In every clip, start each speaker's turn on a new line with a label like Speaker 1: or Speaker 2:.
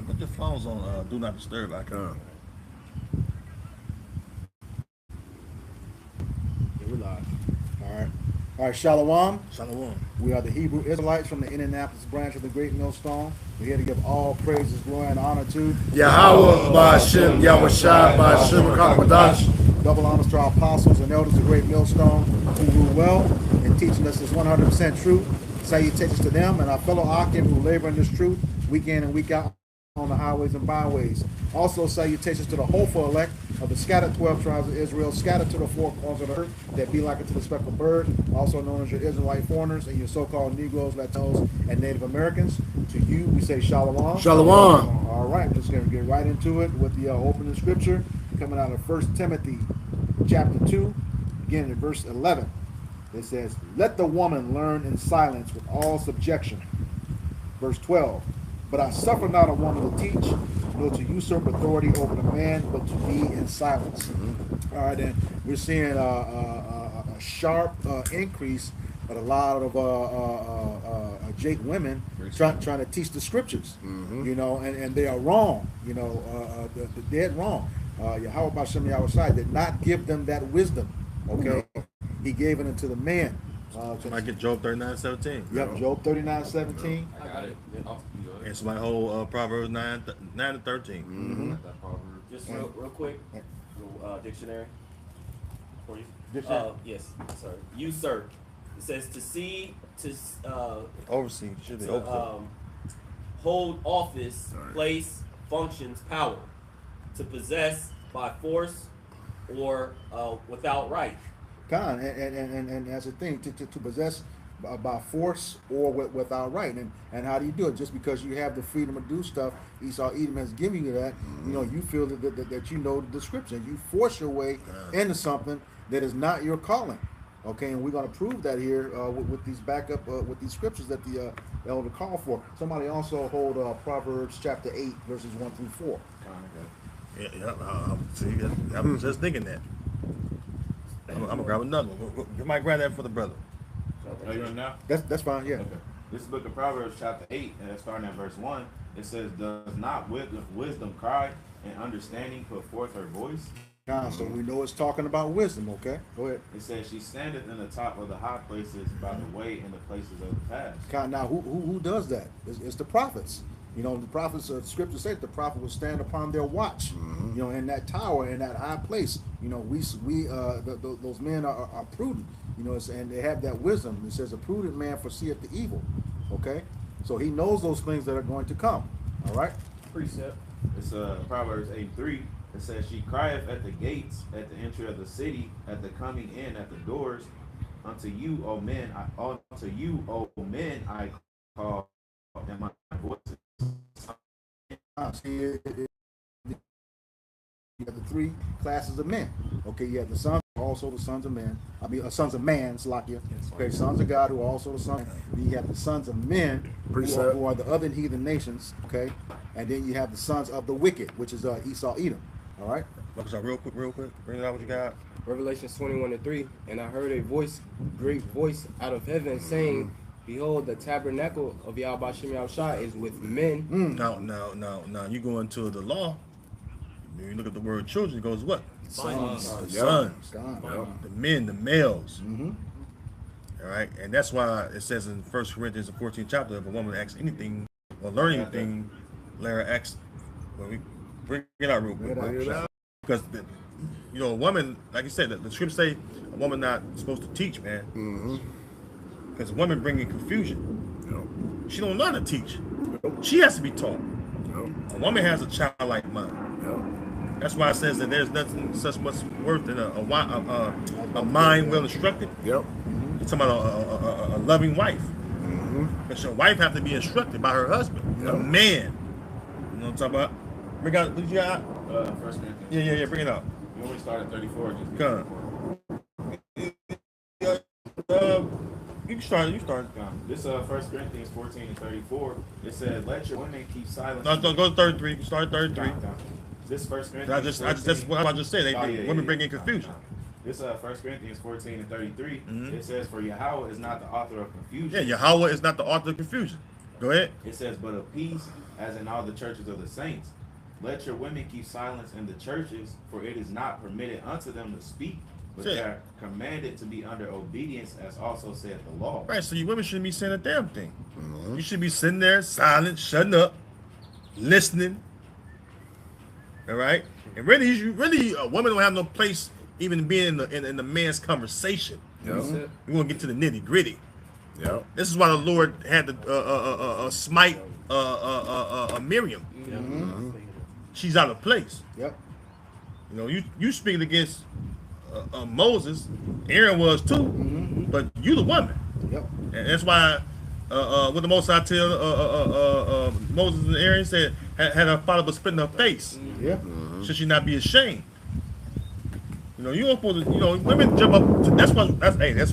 Speaker 1: put your phones on do not disturb icon.
Speaker 2: Yeah, we're live. All right. All right, Shalom.
Speaker 1: Shalom.
Speaker 2: We are the Hebrew Israelites from the Indianapolis branch of the Great Millstone. We're here to give all praises, glory, and honor to
Speaker 3: Yahweh, Ba'ashem, Yahushua, Ba'ashem, Kakmadash.
Speaker 2: double honors to our apostles and elders of the Great Millstone who rule well in teaching us this 100% truth. Salutations to them and our fellow Akim who labor in this truth week in and week out on the highways and byways. Also, salutations to the hopeful elect of the scattered 12 tribes of Israel, scattered to the four corners of the earth, that be like unto the speckled bird, also known as your Israelite foreigners and your so-called Negroes, Latinos, and Native Americans. To you, we say Shalom.
Speaker 3: Shalom.
Speaker 2: All right, we're just going to get right into it with the opening scripture coming out of 1 Timothy chapter 2, beginning at verse 11. It says, let the woman learn in silence with all subjection. Verse 12. But I suffer not a woman to teach, nor to usurp authority over the man, but to be in silence. All right, and we're seeing a sharp increase of a lot of Jake women trying to teach the scriptures, you know, and they are wrong, you know, they're dead wrong. Yahweh B'Shem Yahushua did not give them that wisdom, okay? He gave it unto the man.
Speaker 1: Somebody get Job 39:17.
Speaker 2: Yep, Job 39:17.
Speaker 4: I got it.
Speaker 1: And somebody hold Proverbs 9 to 13.
Speaker 4: Just real quick, dictionary for you.
Speaker 2: Dictionary?
Speaker 4: Yes, sorry. Usurp. It says to see, to
Speaker 1: Oversee. Should be oversee.
Speaker 4: hold office, place, functions, power, to possess by force or without right.
Speaker 2: And that's the thing, to possess by force or without right. And how do you do it? Just because you have the freedom to do stuff, Esau Edom has given you that, you know, you feel that you know the description. You force your way into something that is not your calling. Okay, and we're going to prove that here with these backup, with these scriptures that the elder called for. Somebody also hold Proverbs chapter 8, verses 1 through 4.
Speaker 1: Yeah, see, I was just thinking that. I'm gonna grab another one. You might grab that for the brother.
Speaker 5: Oh, you want now?
Speaker 2: That's fine, yeah.
Speaker 5: Okay. This is book of Proverbs chapter 8, and starting at verse 1. It says, does not wisdom cry and understanding put forth her voice?
Speaker 2: So we know it's talking about wisdom, okay? Go ahead.
Speaker 5: It says, she standeth in the top of the high places by the way in the places of the paths.
Speaker 2: Now, who does that? It's the prophets. You know, the prophets, scripture says the prophet will stand upon their watch, you know, in that tower, in that high place. You know, those men are prudent, you know, and they have that wisdom. It says a prudent man foreseeth the evil, okay? So he knows those things that are going to come, all right?
Speaker 5: Precept. It's Proverbs 8:3. It says, she crieth at the gates, at the entry of the city, at the coming in, at the doors. Unto you, O men, I call, and my voice is.
Speaker 2: See, you have the three classes of men. Okay, you have the sons, also the sons of men. Sons of man, Slakia. Okay, sons of God who are also the sons. Then you have the sons of men who are the other heathen nations. Okay, and then you have the sons of the wicked, which is Esau, Edom. All right.
Speaker 1: So real quick, bring it out what you got.
Speaker 6: Revelations 21:3, and I heard a voice, great voice out of heaven, saying, behold, the tabernacle of Yahweh B'Shem Yahushua is with men.
Speaker 1: Now, you go into the law, you look at the word children, it goes what?
Speaker 2: Sons.
Speaker 1: The sons. The men, the males. All right, and that's why it says in 1 Corinthians, the 14th chapter, if a woman asks anything or learn anything, let her ask. Well, we bring it out real quick. Because, you know, a woman, like you said, the scriptures say a woman not supposed to teach, man. Because a woman bringing confusion. She don't know how to teach. She has to be taught. A woman has a childlike mind. That's why it says that there's nothing such much worth than a mind well instructed. You're talking about a loving wife. Because your wife have to be instructed by her husband, a man. You know what I'm talking about? Bring out, what you got?
Speaker 5: 1 Corinthians.
Speaker 1: Yeah, bring it out.
Speaker 5: You want me to start at 34?
Speaker 1: You start.
Speaker 5: This 1 Corinthians 14:34. It says, "Let your women keep silent."
Speaker 1: No, go to 33. You start 33.
Speaker 5: This 1 Corinthians.
Speaker 1: That's what I just said. Women bring in confusion.
Speaker 5: This 1 Corinthians 14:33. It says, "For Yahweh is not the author of confusion."
Speaker 1: Yeah, Yahweh is not the author of confusion. Go ahead.
Speaker 5: It says, but of peace, as in all the churches of the saints. Let your women keep silence in the churches, for it is not permitted unto them to speak, but they are commanded to be under obedience, as also said the law.
Speaker 1: Right, so you women shouldn't be saying a damn thing. You should be sitting there silent, shutting up, listening. All right? And really, a woman don't have no place even being in the man's conversation.
Speaker 3: Yeah.
Speaker 1: We want to get to the nitty gritty.
Speaker 3: Yeah.
Speaker 1: This is why the Lord had to smite Miriam. She's out of place.
Speaker 2: Yep.
Speaker 1: You know, you speaking against Moses. Aaron was too, but you the woman.
Speaker 2: Yep.
Speaker 1: And that's why what the Most High tell Moses and Aaron said had her father but spit in her face.
Speaker 2: Yeah.
Speaker 1: Should she not be ashamed? You know, you don't supposed to. You know, women jump up. That's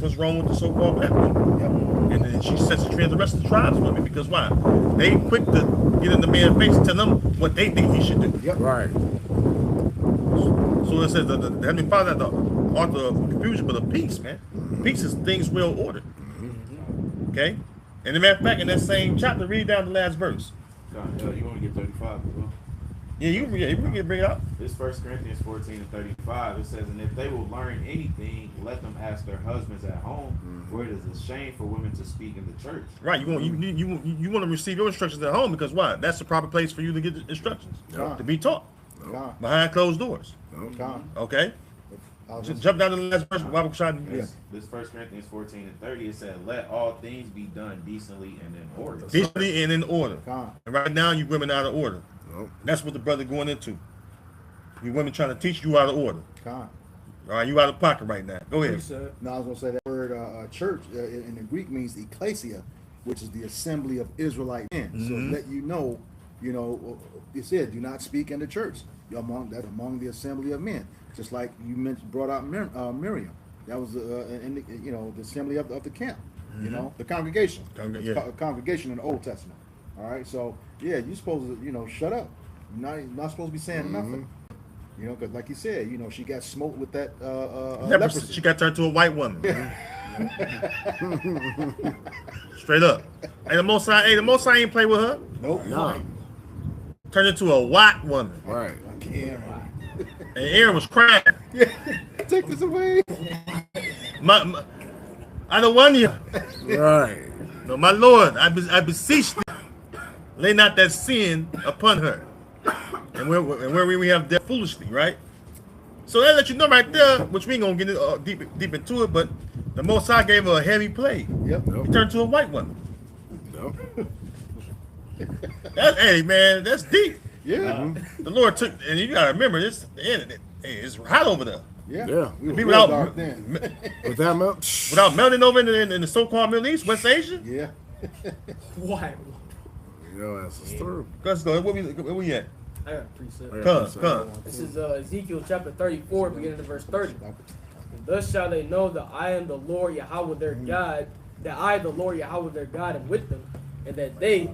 Speaker 1: what's wrong with the so-called black woman.
Speaker 2: Yep.
Speaker 1: And then she sets the trend the rest of the tribes women because why? They quick to get in the man's face and tell them what they think he should do.
Speaker 2: Yep.
Speaker 3: Right.
Speaker 1: So it says the Heavenly Father, the author of confusion, but of peace, man. Peace is things well ordered. Okay? And as a matter of fact, in that same chapter, read down the last verse.
Speaker 5: You want to get 35 as well?
Speaker 1: Yeah, you can bring it up.
Speaker 5: This 1 Corinthians 14 and 35, it says, and if they will learn anything, let them ask their husbands at home, for it is a shame for women to speak in the church.
Speaker 1: Right, you want to receive your instructions at home because why? That's the proper place for you to get the instructions, to be taught
Speaker 2: God.
Speaker 1: behind closed doors.
Speaker 2: God.
Speaker 1: Okay,
Speaker 2: I'll
Speaker 1: just
Speaker 2: just-
Speaker 1: jump down to the last verse. Bible shot.
Speaker 5: This 1 Corinthians 14 and 30, it said, let all things be done decently and in order.
Speaker 1: Decently and in order.
Speaker 2: God.
Speaker 1: And right now, you women out of order.
Speaker 3: Nope.
Speaker 1: That's what the brother going into. You women trying to teach you out of order.
Speaker 2: God.
Speaker 1: All right, you out of pocket right now. Go ahead.
Speaker 2: Now I was gonna say that word church in the Greek means ecclesia, which is the assembly of Israelite men. So let you know, it said, do not speak in the church. You're among the assembly of men. Just like you brought out Miriam. That was the assembly of the camp. You know, the congregation. Congregation in the Old Testament. All right, so yeah, you're supposed to shut up. You're not supposed to be saying nothing. You know, because like you said, she got smoked with that leprosy.
Speaker 1: She got turned to a white woman. Straight up. Hey, the Most High ain't play with her.
Speaker 2: Nope.
Speaker 3: No.
Speaker 1: Turned into a white woman.
Speaker 3: Right.
Speaker 2: Yeah.
Speaker 1: And Aaron was crying.
Speaker 2: Take this away.
Speaker 1: I don't want you.
Speaker 3: Right.
Speaker 1: No, my Lord, I beseech thee, lay not that sin upon her. And where we have dealt foolishly, right? So that let you know right there, which we ain't gonna get deep into it, but the Most High gave her a heavy plague.
Speaker 2: Yep.
Speaker 3: Nope.
Speaker 1: He turned to a white woman.
Speaker 3: Nope.
Speaker 1: Hey man, that's deep.
Speaker 2: Yeah.
Speaker 1: The Lord took, and you gotta remember this. It's hot over there.
Speaker 2: Yeah.
Speaker 3: Yeah.
Speaker 2: We were
Speaker 1: Be
Speaker 2: real
Speaker 1: without
Speaker 2: dark then.
Speaker 3: With that milk.
Speaker 1: without melting over in the so-called Middle East, West Asia.
Speaker 2: Yeah.
Speaker 4: Why?
Speaker 3: Your ass is through.
Speaker 1: Let's go. Where we at?
Speaker 4: I got a precept.
Speaker 1: Come.
Speaker 4: This is Ezekiel chapter 34, beginning of verse 30. And thus shall they know that I am the Lord Yahweh their God, that I, the Lord Yahweh their God, am with them, and that they,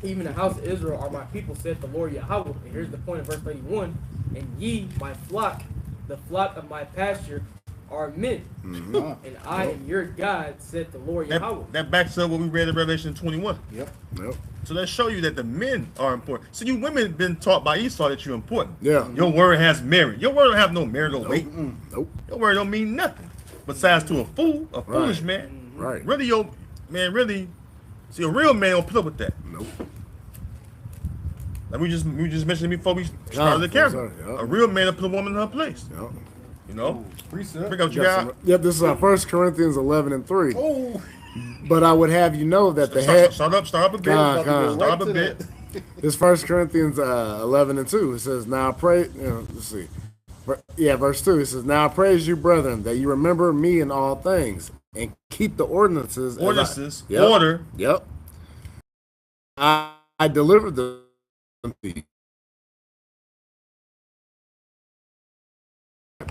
Speaker 4: even the house of Israel, are my people, said the Lord Yahweh. And here's the point of verse 31. And ye, my flock, the flock of my pasture, are men. And I am your God, said the Lord Yahweh.
Speaker 1: That backs up what we read in Revelation 21.
Speaker 2: Yep.
Speaker 3: Nope.
Speaker 1: So let's show you that the men are important. So you women been taught by Esau that you're important.
Speaker 3: Yeah.
Speaker 1: Your word has merit. Your word don't have no marital weight.
Speaker 3: Nope.
Speaker 1: Your word don't mean nothing. Besides to a fool, a foolish man.
Speaker 3: Right.
Speaker 1: Really, see, a real man don't put up with that.
Speaker 3: Nope.
Speaker 1: Like we just mentioned before we started the camera.
Speaker 3: Yeah.
Speaker 1: A real man will put a woman in her place.
Speaker 3: Yep.
Speaker 1: You know?
Speaker 2: Precept.
Speaker 1: Bring up what you
Speaker 3: Got
Speaker 1: got.
Speaker 3: some- Yep, this is 1 Corinthians 11 and 3.
Speaker 2: Oh.
Speaker 3: But I would have you know that the head.
Speaker 1: Start up a bit.
Speaker 3: Come on.
Speaker 1: Start up a
Speaker 2: Right to
Speaker 1: bit.
Speaker 3: This 1 Corinthians 11 and 2. It says, now I pray, let's see. Verse 2. It says, now I praise you, brethren, that you remember me in all things and keep the ordinances.
Speaker 1: Order.
Speaker 3: Yep. I delivered them to you.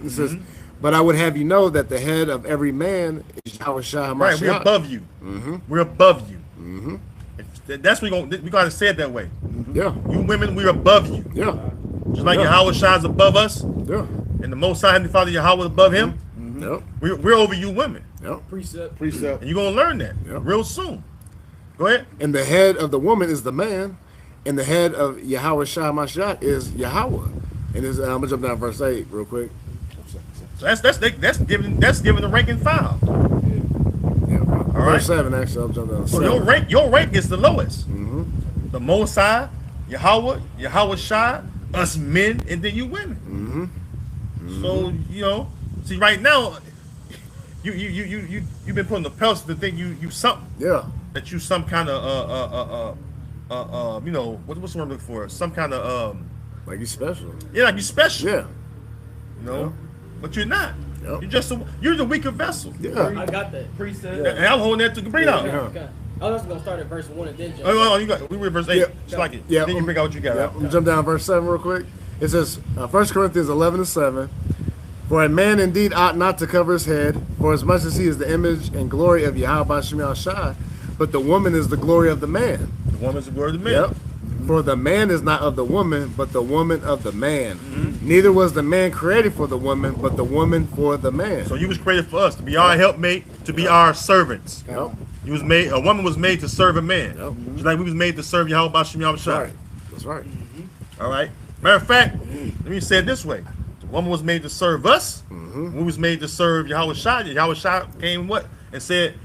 Speaker 3: It says, but I would have you know that the head of every man is Yahweh Shah
Speaker 1: Right, we're above you. We're above you. That's we gotta say it that way.
Speaker 3: Yeah.
Speaker 1: You women, we're above you.
Speaker 3: Yeah.
Speaker 1: Just like Yahweh Shah is above us,
Speaker 3: Yeah.
Speaker 1: and the Most High Heavenly Father Yahweh is above him.
Speaker 3: Yep.
Speaker 1: We're over you women,
Speaker 3: Yep.
Speaker 4: Precept.
Speaker 2: Precept.
Speaker 1: and you're gonna learn that
Speaker 3: Yep.
Speaker 1: real soon. Go ahead.
Speaker 3: And the head of the woman is the man, and the head of Yahweh Shai Mashiach is Yahweh. And I'm gonna jump down to verse 8 real quick.
Speaker 1: So that's giving the rank and file.
Speaker 3: Yeah,
Speaker 1: right.
Speaker 3: verse 7 actually. I'll jump down to
Speaker 1: So
Speaker 3: 7.
Speaker 1: your rank is the lowest.
Speaker 3: Mm-hmm.
Speaker 1: The Most High, Yahweh Shai, us men, and then you women.
Speaker 3: Mm-hmm.
Speaker 1: So see right now, you've been putting the pedestal to think you something.
Speaker 3: Yeah.
Speaker 1: That you some kind of what's the word I'm looking for? Some kind of
Speaker 3: Like you special.
Speaker 1: yeah, like you special.
Speaker 3: Yeah.
Speaker 1: But you're not.
Speaker 3: Yep.
Speaker 1: You're the weaker vessel.
Speaker 3: Yeah.
Speaker 4: I got that.
Speaker 5: Precept.
Speaker 1: And I'm holding that to bring out.
Speaker 3: Yeah.
Speaker 4: Okay. I was gonna start at verse 1 and then jump.
Speaker 1: Oh, we read verse 8.
Speaker 3: Yep.
Speaker 1: Just like it.
Speaker 3: Yep.
Speaker 1: Then you bring out what you got.
Speaker 3: Yeah, I'm jump down to verse 7 real quick. It says, 1 Corinthians 11:7, for a man indeed ought not to cover his head, for as much as he is the image and glory of Yahweh Shem Shai, but the woman is the glory of the man.
Speaker 1: The woman's the glory of the man.
Speaker 3: Yep. For the man is not of the woman, but the woman of the man.
Speaker 1: Mm-hmm.
Speaker 3: Neither was the man created for the woman, but the woman for the man.
Speaker 1: So you was created for us to be our helpmate, to be our servants.
Speaker 3: Yep.
Speaker 1: A woman was made to serve a man.
Speaker 3: Yep.
Speaker 1: Just like we was made to serve Yahweh Shem
Speaker 3: That's
Speaker 1: Shai.
Speaker 3: right. That's right.
Speaker 1: All right. Matter of fact, let me say it this way: the woman was made to serve us. We was made to serve Yahweh Shai. Yahweh Shai came and said,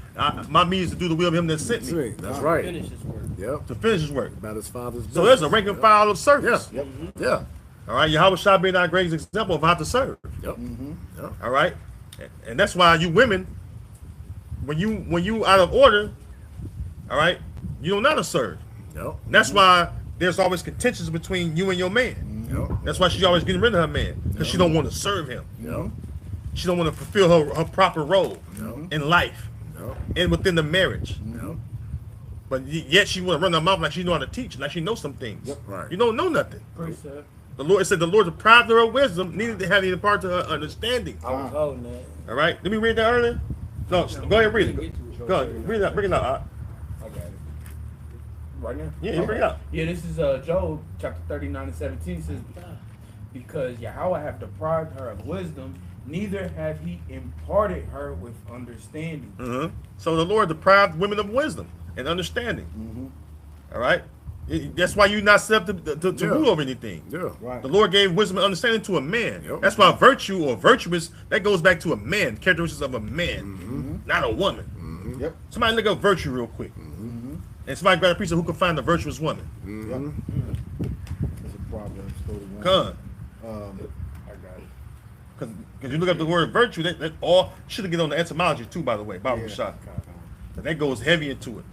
Speaker 1: "My means to do the will of Him that sent me,
Speaker 3: That's right.
Speaker 4: Finish this word.
Speaker 3: Yep.
Speaker 1: to finish His work."
Speaker 3: About his father's
Speaker 1: So there's a rank and file of service.
Speaker 3: Yeah. Yeah.
Speaker 1: All right. Yahweh Shai being our greatest example of how to serve.
Speaker 3: Yep. Yep.
Speaker 1: All right. And that's why you women, when you out of order, all right, you don't know how to serve.
Speaker 3: Yep.
Speaker 1: And that's why there's always contentions between you and your man.
Speaker 3: Yep.
Speaker 1: That's why she's always getting rid of her man, because she don't want to serve him.
Speaker 3: Yep.
Speaker 1: She don't want to fulfill her proper role in life
Speaker 3: Yep.
Speaker 1: and within the marriage.
Speaker 3: Yep.
Speaker 1: But yet she want to run her mouth like she know how to teach, like she knows some things.
Speaker 3: Yep. Right.
Speaker 1: You don't know nothing.
Speaker 4: Precept.
Speaker 1: The Lord said the Lord deprived her of wisdom, needed to have any part to her understanding.
Speaker 4: I was holding that.
Speaker 1: All right. Did we read that earlier? No. Go ahead, read it. Go ahead, read it out. Bring it out.
Speaker 7: I got it. Right now?
Speaker 1: Yeah, you bring it out.
Speaker 7: Yeah, this is Job chapter 39 and 17. It says, because Yahweh have deprived her of wisdom, neither have he imparted her with understanding.
Speaker 1: So the Lord deprived women of wisdom and understanding. All right. That's why you're not set up to rule over anything.
Speaker 3: Yeah.
Speaker 2: Right.
Speaker 1: The Lord gave wisdom and understanding to a man.
Speaker 3: Yep.
Speaker 1: That's why virtue or virtuous, that goes back to a man, characteristics of a man, not a woman.
Speaker 2: Yep.
Speaker 1: Somebody look up virtue real quick. And somebody grab a piece of who can find a virtuous woman.
Speaker 2: Yep. That's a Proverbs 31.
Speaker 1: Come.
Speaker 7: I got it.
Speaker 1: Because you look up the word virtue, that all should have get on the etymology too, by the way, Bible shot. That goes heavy into it.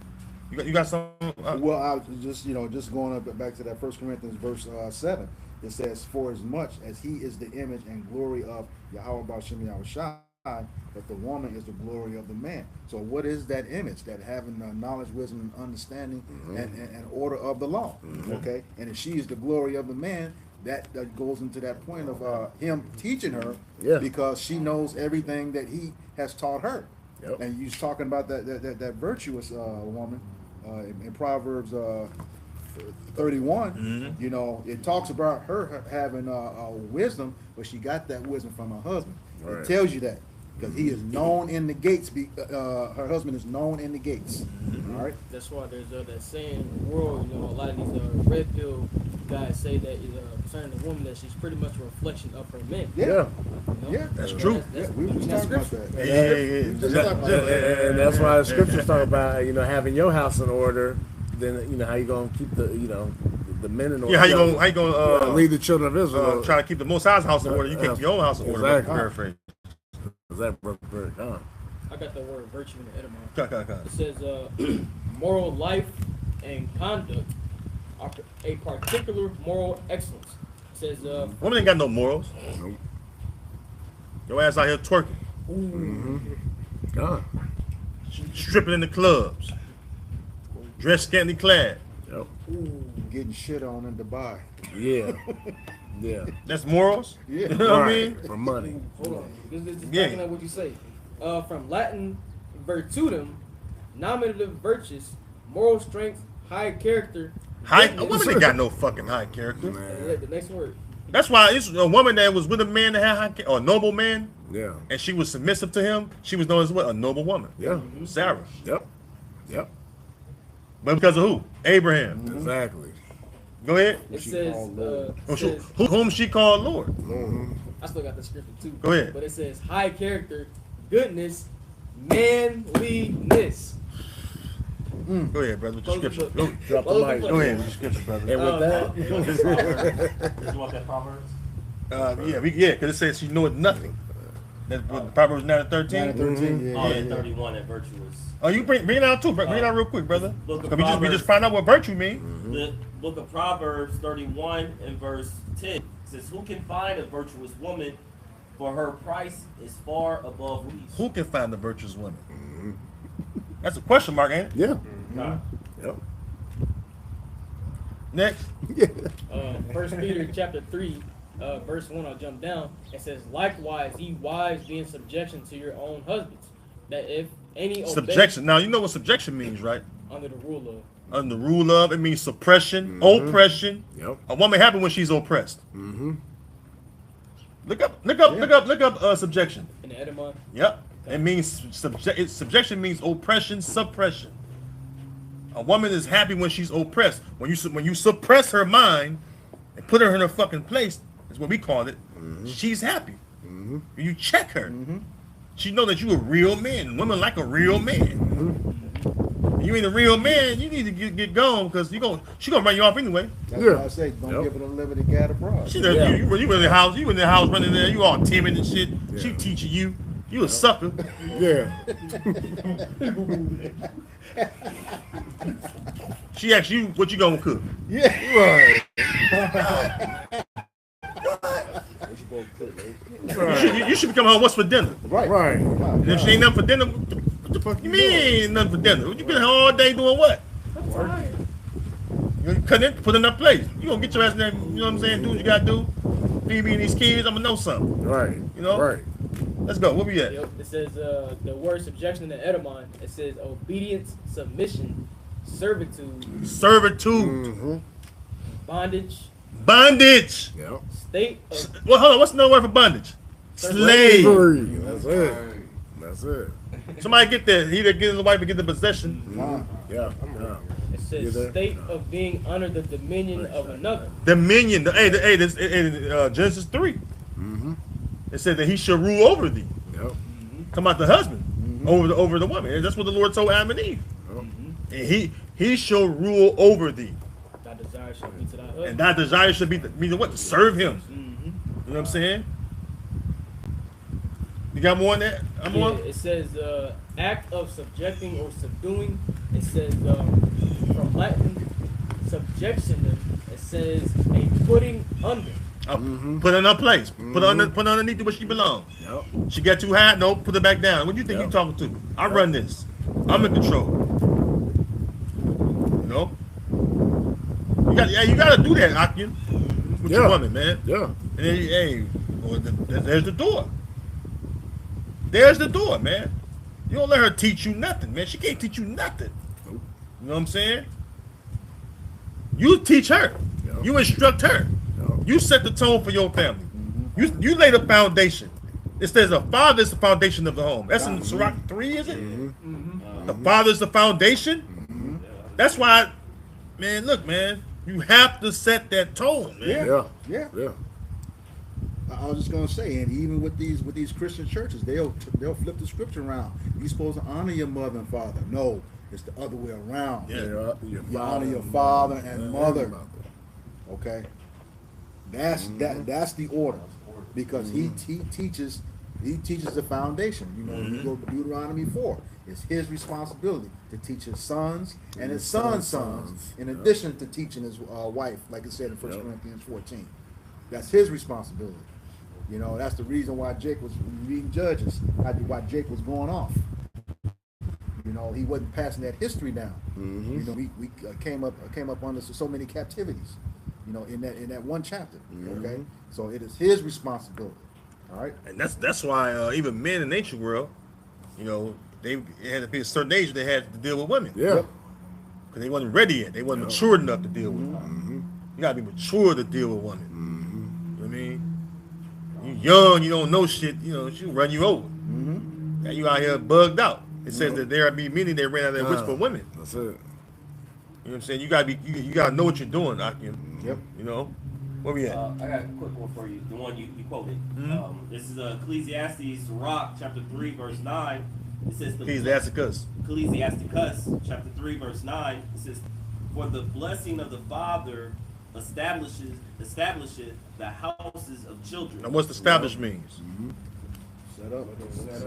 Speaker 1: You got some.
Speaker 2: Well, I was just just going up back to that 1 Corinthians verse 7. It says, "For as much as he is the image and glory of Yahweh B'Shem Yahweh Shai, but the woman is the glory of the man." So, what is that image? That having knowledge, wisdom, and understanding, and order of the law. Okay, and if she is the glory of the man, that goes into that point of him teaching her, because she knows everything that he has taught her.
Speaker 3: Yep.
Speaker 2: And you're talking about that virtuous woman in Proverbs 31. You know, it talks about her having wisdom, but she got that wisdom from her husband.
Speaker 3: Right.
Speaker 2: It tells you that because he is known in the gates. Her husband is known in the gates. All right.
Speaker 4: That's why there's that saying in the world, a lot of these red pill guys say that concerning the woman, that she's pretty much a reflection of her men.
Speaker 2: Yeah.
Speaker 1: Yeah, that's
Speaker 4: So
Speaker 1: true.
Speaker 2: Yeah, we was talking about that.
Speaker 1: Yeah.
Speaker 2: We was talking about that.
Speaker 3: And that's why the scriptures talk about having your house in order. Then how you gonna keep the the men in order?
Speaker 1: Yeah, how you gonna
Speaker 3: lead the children of Israel?
Speaker 1: try to keep the Most High's house in order? You can't keep your own house in order.
Speaker 3: Exactly.
Speaker 1: Paraphrase.
Speaker 3: That very gone.
Speaker 4: I got the word virtue in the etymology.
Speaker 1: Cut.
Speaker 4: It says moral life and conduct are a particular moral excellence. It says
Speaker 1: Woman ain't got no morals.
Speaker 3: Nope.
Speaker 1: Your ass out here twerking,
Speaker 3: Gone.
Speaker 1: stripping in the clubs, dressed scantily clad.
Speaker 3: Yep.
Speaker 2: Getting shit on in Dubai.
Speaker 3: Yeah. Yeah.
Speaker 1: That's morals.
Speaker 2: Yeah.
Speaker 1: You know what I mean?
Speaker 3: For money.
Speaker 4: hold on. This is
Speaker 1: Yeah.
Speaker 4: backing up what you say. From Latin virtutum, nominative virtus, moral strength, high character.
Speaker 1: A woman ain't got no fucking high character.
Speaker 4: The next word.
Speaker 1: That's why it's a woman that was with a man that had high character, or a noble man,
Speaker 3: Yeah.
Speaker 1: and she was submissive to him. She was known as what? A noble woman.
Speaker 3: Yeah.
Speaker 1: Sarah.
Speaker 3: Yep. Yep.
Speaker 1: But because of who? Abraham.
Speaker 3: Exactly.
Speaker 1: Go ahead.
Speaker 4: It
Speaker 2: She
Speaker 4: says,
Speaker 2: called Lord.
Speaker 1: Whom she called Lord.
Speaker 4: I still got the scripture too.
Speaker 1: Go ahead.
Speaker 4: But it says high character, goodness, manliness.
Speaker 1: Go ahead, brother, with your
Speaker 4: Close the
Speaker 1: scripture.
Speaker 4: book.
Speaker 3: Drop the
Speaker 4: Close
Speaker 3: mic.
Speaker 4: book.
Speaker 1: Go ahead with your scripture, brother.
Speaker 3: And with that,
Speaker 8: Did you want that Proverbs?
Speaker 1: Yeah, because it says she knoweth nothing. That's what Proverbs 9 and 13.
Speaker 2: 9 and 13,
Speaker 8: Oh,
Speaker 2: yeah,
Speaker 8: and
Speaker 2: yeah.
Speaker 8: 31 and virtuous.
Speaker 1: Oh, you bring it out too. Bring it out real quick, brother.
Speaker 8: Book of
Speaker 1: 'Cause we
Speaker 8: Proverbs.
Speaker 1: just found out what virtue means.
Speaker 8: The book of Proverbs 31 and verse 10 says, "Who can find a virtuous woman? For her price is far above rubies."
Speaker 1: Who can find the virtuous woman? That's a question mark, ain't it?
Speaker 3: yeah.
Speaker 8: God.
Speaker 3: Yep.
Speaker 1: Next.
Speaker 4: 1 Peter chapter 3, verse 1, I'll jump down. It says, likewise, ye wives, be in subjection to your own husbands, that if any obey
Speaker 1: Subjection. Now, you know what subjection means, right?
Speaker 4: under the rule of.
Speaker 1: Under the rule of, it means suppression, oppression.
Speaker 3: Yep.
Speaker 1: A woman happy when she's oppressed.
Speaker 3: Mm-hmm.
Speaker 1: Look up subjection.
Speaker 4: In the Edemon.
Speaker 1: Yep. It means subjection means oppression, suppression. A woman is happy when she's oppressed. When you suppress her mind and put her in her fucking place, is what we call it. She's happy. When you check her, she know that you a real man. Women like a real man. You ain't a real man, you need to get gone because she gonna run you off anyway.
Speaker 2: That's
Speaker 3: Yeah.
Speaker 2: why I say don't
Speaker 3: Yep.
Speaker 2: give it a liberty gad abroad.
Speaker 1: She you in the house, running there, you all timid and shit.
Speaker 3: Yeah.
Speaker 1: She teaching you. You a sucker.
Speaker 3: Yeah.
Speaker 1: She asks you what you gonna cook.
Speaker 2: Yeah.
Speaker 3: Right.
Speaker 1: You should come home. What's for dinner?
Speaker 2: Right.
Speaker 3: Right.
Speaker 1: And if she ain't nothing for dinner, what the fuck you mean ain't nothing for dinner? What you been here all day doing what? You couldn't put in that place. You gonna get your ass in there, you know what I'm saying? Do what you gotta do. Feed me and these kids, I'm gonna know something.
Speaker 3: Right.
Speaker 1: You know?
Speaker 3: Right.
Speaker 1: Let's go. Where we at?
Speaker 4: Yep. It says the word subjection in the Edemon. It says obedience, submission, servitude,
Speaker 1: Servitude.
Speaker 3: Mm-hmm.
Speaker 4: bondage,
Speaker 1: Bondage.
Speaker 3: Yep.
Speaker 4: state of
Speaker 1: Well, hold on. What's another word for bondage? Slave.
Speaker 3: Slavery. That's it. That's it.
Speaker 1: Somebody get that. He that gives the wife and get the possession.
Speaker 2: Nah.
Speaker 3: Yeah. Yeah.
Speaker 4: it says
Speaker 3: You there?
Speaker 4: state of being under the dominion of another.
Speaker 1: Dominion. Genesis 3.
Speaker 3: Mm-hmm.
Speaker 1: It said that he shall rule over thee.
Speaker 3: Yep.
Speaker 1: Come out the husband over the woman. And that's what the Lord told Adam and Eve.
Speaker 3: Yep.
Speaker 1: And he shall rule over thee.
Speaker 4: Thy desire shall be to thy husband.
Speaker 1: And thy desire should be the what? To serve him. You know what I'm saying? You got more on that? I'm
Speaker 4: Yeah,
Speaker 1: on?
Speaker 4: it says act of subjecting or subduing. It says from Latin subjection. It says a putting under.
Speaker 1: Put her in her place. Put her underneath where she belongs.
Speaker 3: Yep.
Speaker 1: She got too high? No, put her back down. What do you think
Speaker 3: Yep.
Speaker 1: you talking to? I run this. I'm in control. You know? You gotta do that, Akin. With your
Speaker 3: Yeah.
Speaker 1: woman, man.
Speaker 3: Yeah.
Speaker 1: And then, hey, there's the door. There's the door, man. You don't let her teach you nothing, man. She can't teach you nothing.
Speaker 3: Nope.
Speaker 1: You know what I'm saying? You teach her.
Speaker 3: Yep.
Speaker 1: You instruct her.
Speaker 3: Yep.
Speaker 1: You set the tone for your family. You lay the foundation. It says the father is the foundation of the home. That's in Sirach 3, is it? The father is the foundation. That's why, man, look, man, you have to set that tone, man.
Speaker 3: Yeah.
Speaker 2: Yeah.
Speaker 3: Yeah.
Speaker 2: I was just gonna say, and even with these Christian churches, they'll flip the scripture around. You're supposed to honor your mother and father. No, it's the other way around.
Speaker 1: Yeah.
Speaker 3: Your
Speaker 2: You honor your father and mother. Okay, that's the order, because he teaches the foundation. You know, you go to Deuteronomy 4. It's his responsibility to teach his sons and his sons' sons, in addition to teaching his wife, like it said in 1 Corinthians 14. That's his responsibility. You know, that's the reason why Jake was reading Judges, why Jake was going off. You know, he wasn't passing that history down. You know, we came up under so many captivities. You know, in that one chapter. Okay, so it is his responsibility. All right,
Speaker 1: And that's why even men in the ancient world, you know, they had to be a certain age they had to deal with women.
Speaker 3: Yeah.
Speaker 2: Yep.
Speaker 1: Because they wasn't ready yet. They wasn't mature enough to deal with women. You gotta be mature to deal with women. You know what I mean? You young, you don't know shit, you know, she'll run you over. And you out here bugged out. It says that there be many that ran out of their wits for women.
Speaker 3: That's it.
Speaker 1: what I'm saying? You gotta know what you're doing, Akim.
Speaker 2: Yep.
Speaker 1: You know, where we at?
Speaker 8: I got a quick one for you. The one you quoted.
Speaker 1: Mhm.
Speaker 8: This is Ecclesiastes, Rock, chapter 3, verse 9. It says
Speaker 1: Ecclesiasticus.
Speaker 8: Ecclesiasticus, chapter 3, verse 9. It says, "For the blessing of the father establishes the houses of children."
Speaker 1: Now, what's the establish means?
Speaker 2: Set up.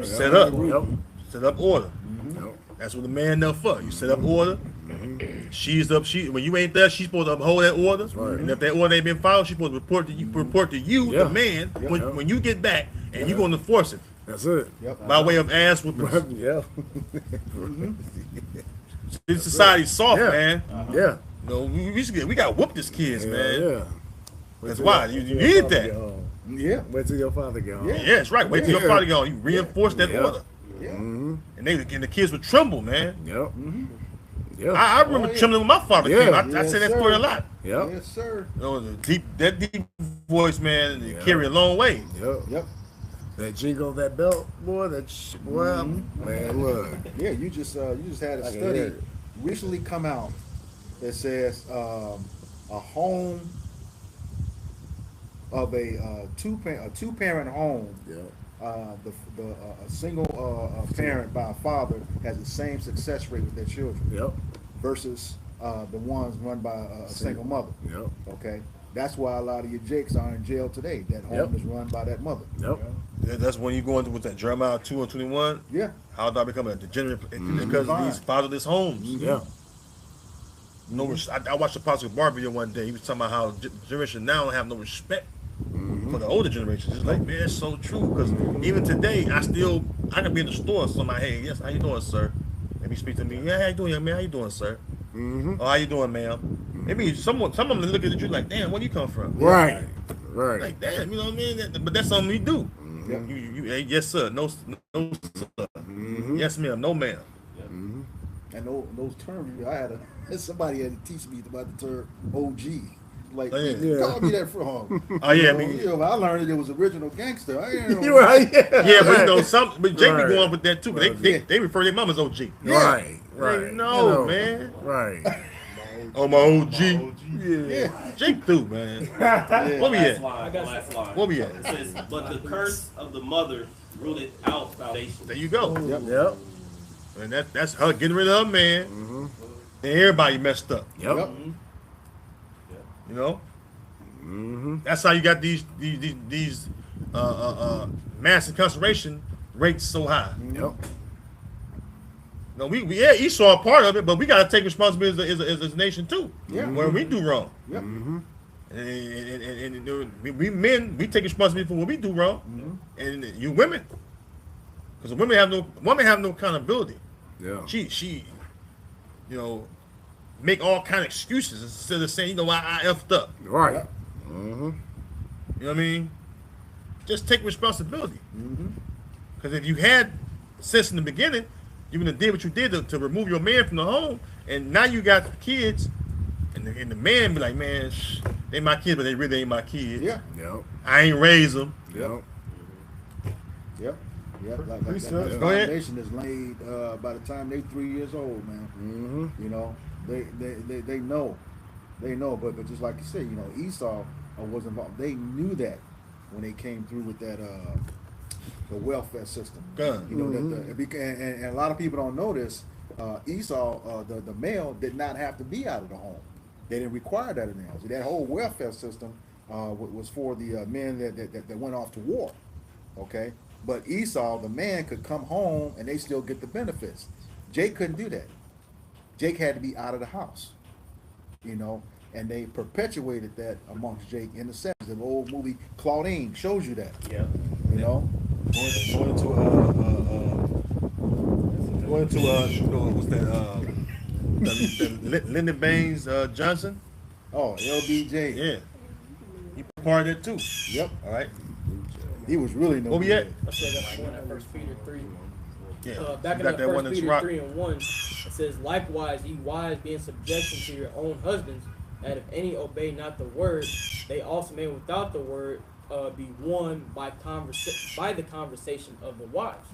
Speaker 1: Set up.
Speaker 3: Yep.
Speaker 1: Set up order.
Speaker 3: Yep.
Speaker 1: That's what the man there for. You set up order. She's up. When you ain't there, she's supposed to uphold that order.
Speaker 3: right.
Speaker 1: And if that order ain't been followed, she's supposed to report to you,
Speaker 3: Yeah.
Speaker 1: the man, when you get back, and you're going to enforce it
Speaker 3: That's it.
Speaker 2: Yep.
Speaker 1: by way of ass whoopings.
Speaker 3: Yeah.
Speaker 1: This society's soft,
Speaker 3: Yeah.
Speaker 1: man.
Speaker 3: Yeah.
Speaker 1: No, we got to whoop these kids, man.
Speaker 3: Yeah.
Speaker 1: That's why you need that.
Speaker 2: Yeah.
Speaker 3: Wait till your father get home.
Speaker 2: Yeah.
Speaker 1: Yeah, that's right. Wait till your father go. You reinforce that
Speaker 3: Yeah.
Speaker 1: order,
Speaker 2: Yeah.
Speaker 3: Mm-hmm.
Speaker 1: and the kids would tremble, man.
Speaker 3: Yep. Yeah.
Speaker 1: I remember
Speaker 2: Oh, yeah.
Speaker 1: trembling when my father
Speaker 3: Yeah.
Speaker 1: came. I
Speaker 2: Yes,
Speaker 1: said that
Speaker 2: sir.
Speaker 1: story a lot.
Speaker 3: Yep.
Speaker 2: Yes, sir.
Speaker 1: You know, that deep voice, man,
Speaker 3: Yeah.
Speaker 1: carry a long way.
Speaker 3: Yep.
Speaker 2: Yep.
Speaker 3: That jingle, that belt, boy. Well, man, look.
Speaker 2: Yeah, you just had a
Speaker 3: I can
Speaker 2: study
Speaker 3: hear it.
Speaker 2: recently come out that says a home of a two-parent home,
Speaker 3: Yeah.
Speaker 2: a single parent by a father has the same success rate with their children
Speaker 3: Yep.
Speaker 2: versus the ones run by a single mother.
Speaker 3: Yep.
Speaker 2: Okay, that's why a lot of your Jakes are in jail today. That home
Speaker 3: Yep.
Speaker 2: is run by that mother.
Speaker 3: Yep.
Speaker 1: That's when you go into with that Jeremiah 2:21.
Speaker 2: Yeah.
Speaker 1: How do I become a degenerate because of these fatherless homes?
Speaker 3: Yeah.
Speaker 1: No, I watched the Apostle Bar video one day. He was talking about how generation now don't have no respect for the older generations. It's like, man, it's so true. Because even today, I can be in the store. Somebody, hey, yes, how you doing, sir? Maybe speak to me. Yeah, how you doing, young man? How you doing, sir?
Speaker 3: Mm-hmm.
Speaker 1: Oh, how you doing, ma'am? Maybe some of them look at you like, damn, where you come from?
Speaker 3: Right. Right.
Speaker 1: Like, damn, you know what I mean? But that's something we do.
Speaker 2: Yeah.
Speaker 1: Hey, yes, sir. No, sir. Yes, ma'am. No, ma'am.
Speaker 2: And those terms, I had somebody had to teach me about the term OG. Like,
Speaker 1: Oh, yeah.
Speaker 2: where you call me that from?
Speaker 1: Oh, yeah, I
Speaker 2: You
Speaker 1: mean,
Speaker 2: know, I learned that it was original gangster. I ain't know.
Speaker 3: You're right. Yeah.
Speaker 1: yeah, but you know, but Jake
Speaker 3: Right.
Speaker 1: be going with that too. But they refer to their mom as OG.
Speaker 3: Right. Right.
Speaker 1: No,
Speaker 3: You know.
Speaker 1: man.
Speaker 3: Right.
Speaker 1: Oh, my OG.
Speaker 3: Yeah.
Speaker 1: Jake through, man.
Speaker 2: Yeah.
Speaker 1: What we
Speaker 8: Last
Speaker 1: at?
Speaker 8: line. Last line.
Speaker 1: What we at?
Speaker 8: It says, "But the curse of the mother rooted out foundation."
Speaker 1: There you go.
Speaker 2: Yep.
Speaker 3: Yep.
Speaker 1: And that's her getting rid of her man. And everybody messed up.
Speaker 3: Yep.
Speaker 2: Yep.
Speaker 1: You know?
Speaker 3: Mm-hmm.
Speaker 1: That's how you got these mass incarceration rates so high.
Speaker 3: Yep.
Speaker 1: No, yeah, Esau a part of it, but we got to take responsibility as a nation too.
Speaker 2: Yeah.
Speaker 1: When we do wrong.
Speaker 2: Yep.
Speaker 1: And we men, we take responsibility for what we do wrong. And you women, because women have no accountability.
Speaker 3: Yeah.
Speaker 1: She, you know, make all kind of excuses instead of saying, you know, I effed up.
Speaker 3: Right.
Speaker 2: Yep.
Speaker 3: Mm-hmm.
Speaker 1: You know what I mean? Just take responsibility. Because if you had sense in the beginning, you would have did what you did to remove your man from the home, and now you got kids, and the man be like, man, they my kids, but they really ain't my kids.
Speaker 2: Yeah.
Speaker 3: Yep.
Speaker 1: I ain't raised them.
Speaker 3: Yep.
Speaker 2: Yep. Yep. Like
Speaker 1: Go
Speaker 2: that
Speaker 1: ahead.
Speaker 2: foundation is laid by the time they 3 years old, man.
Speaker 3: Mm-hmm.
Speaker 2: You know, they know. They know, but just like you said, you know, Esau was involved. They knew that when they came through with that the welfare system.
Speaker 1: Gun.
Speaker 2: You know, and a lot of people don't know this. Esau, the male, did not have to be out of the home. They didn't require that in the house. That whole welfare system was for the men that went off to war. Okay, but Esau, the man, could come home and they still get the benefits. Jake couldn't do that. Jake had to be out of the house. You know, and they perpetuated that amongst Jake in the 70s. The old movie Claudine shows you that.
Speaker 8: Yeah.
Speaker 2: You know,
Speaker 1: Going to what's that? The Lyndon Baines Johnson.
Speaker 2: oh, LBJ.
Speaker 1: Yeah, he part of that too.
Speaker 2: Yep,
Speaker 1: All right.
Speaker 2: he was really no.
Speaker 1: Where we
Speaker 2: good.
Speaker 1: at?
Speaker 4: I said that's the one at 1 Peter 3.
Speaker 1: Yeah.
Speaker 4: Back
Speaker 1: You
Speaker 4: in
Speaker 1: got that
Speaker 4: 1
Speaker 1: one that's
Speaker 4: Peter
Speaker 1: rock.
Speaker 4: 3:1, it says, "Likewise, ye wives, be in subjection to your own husbands, that if any obey not the word, they also may without the word be won by the conversation of the wives."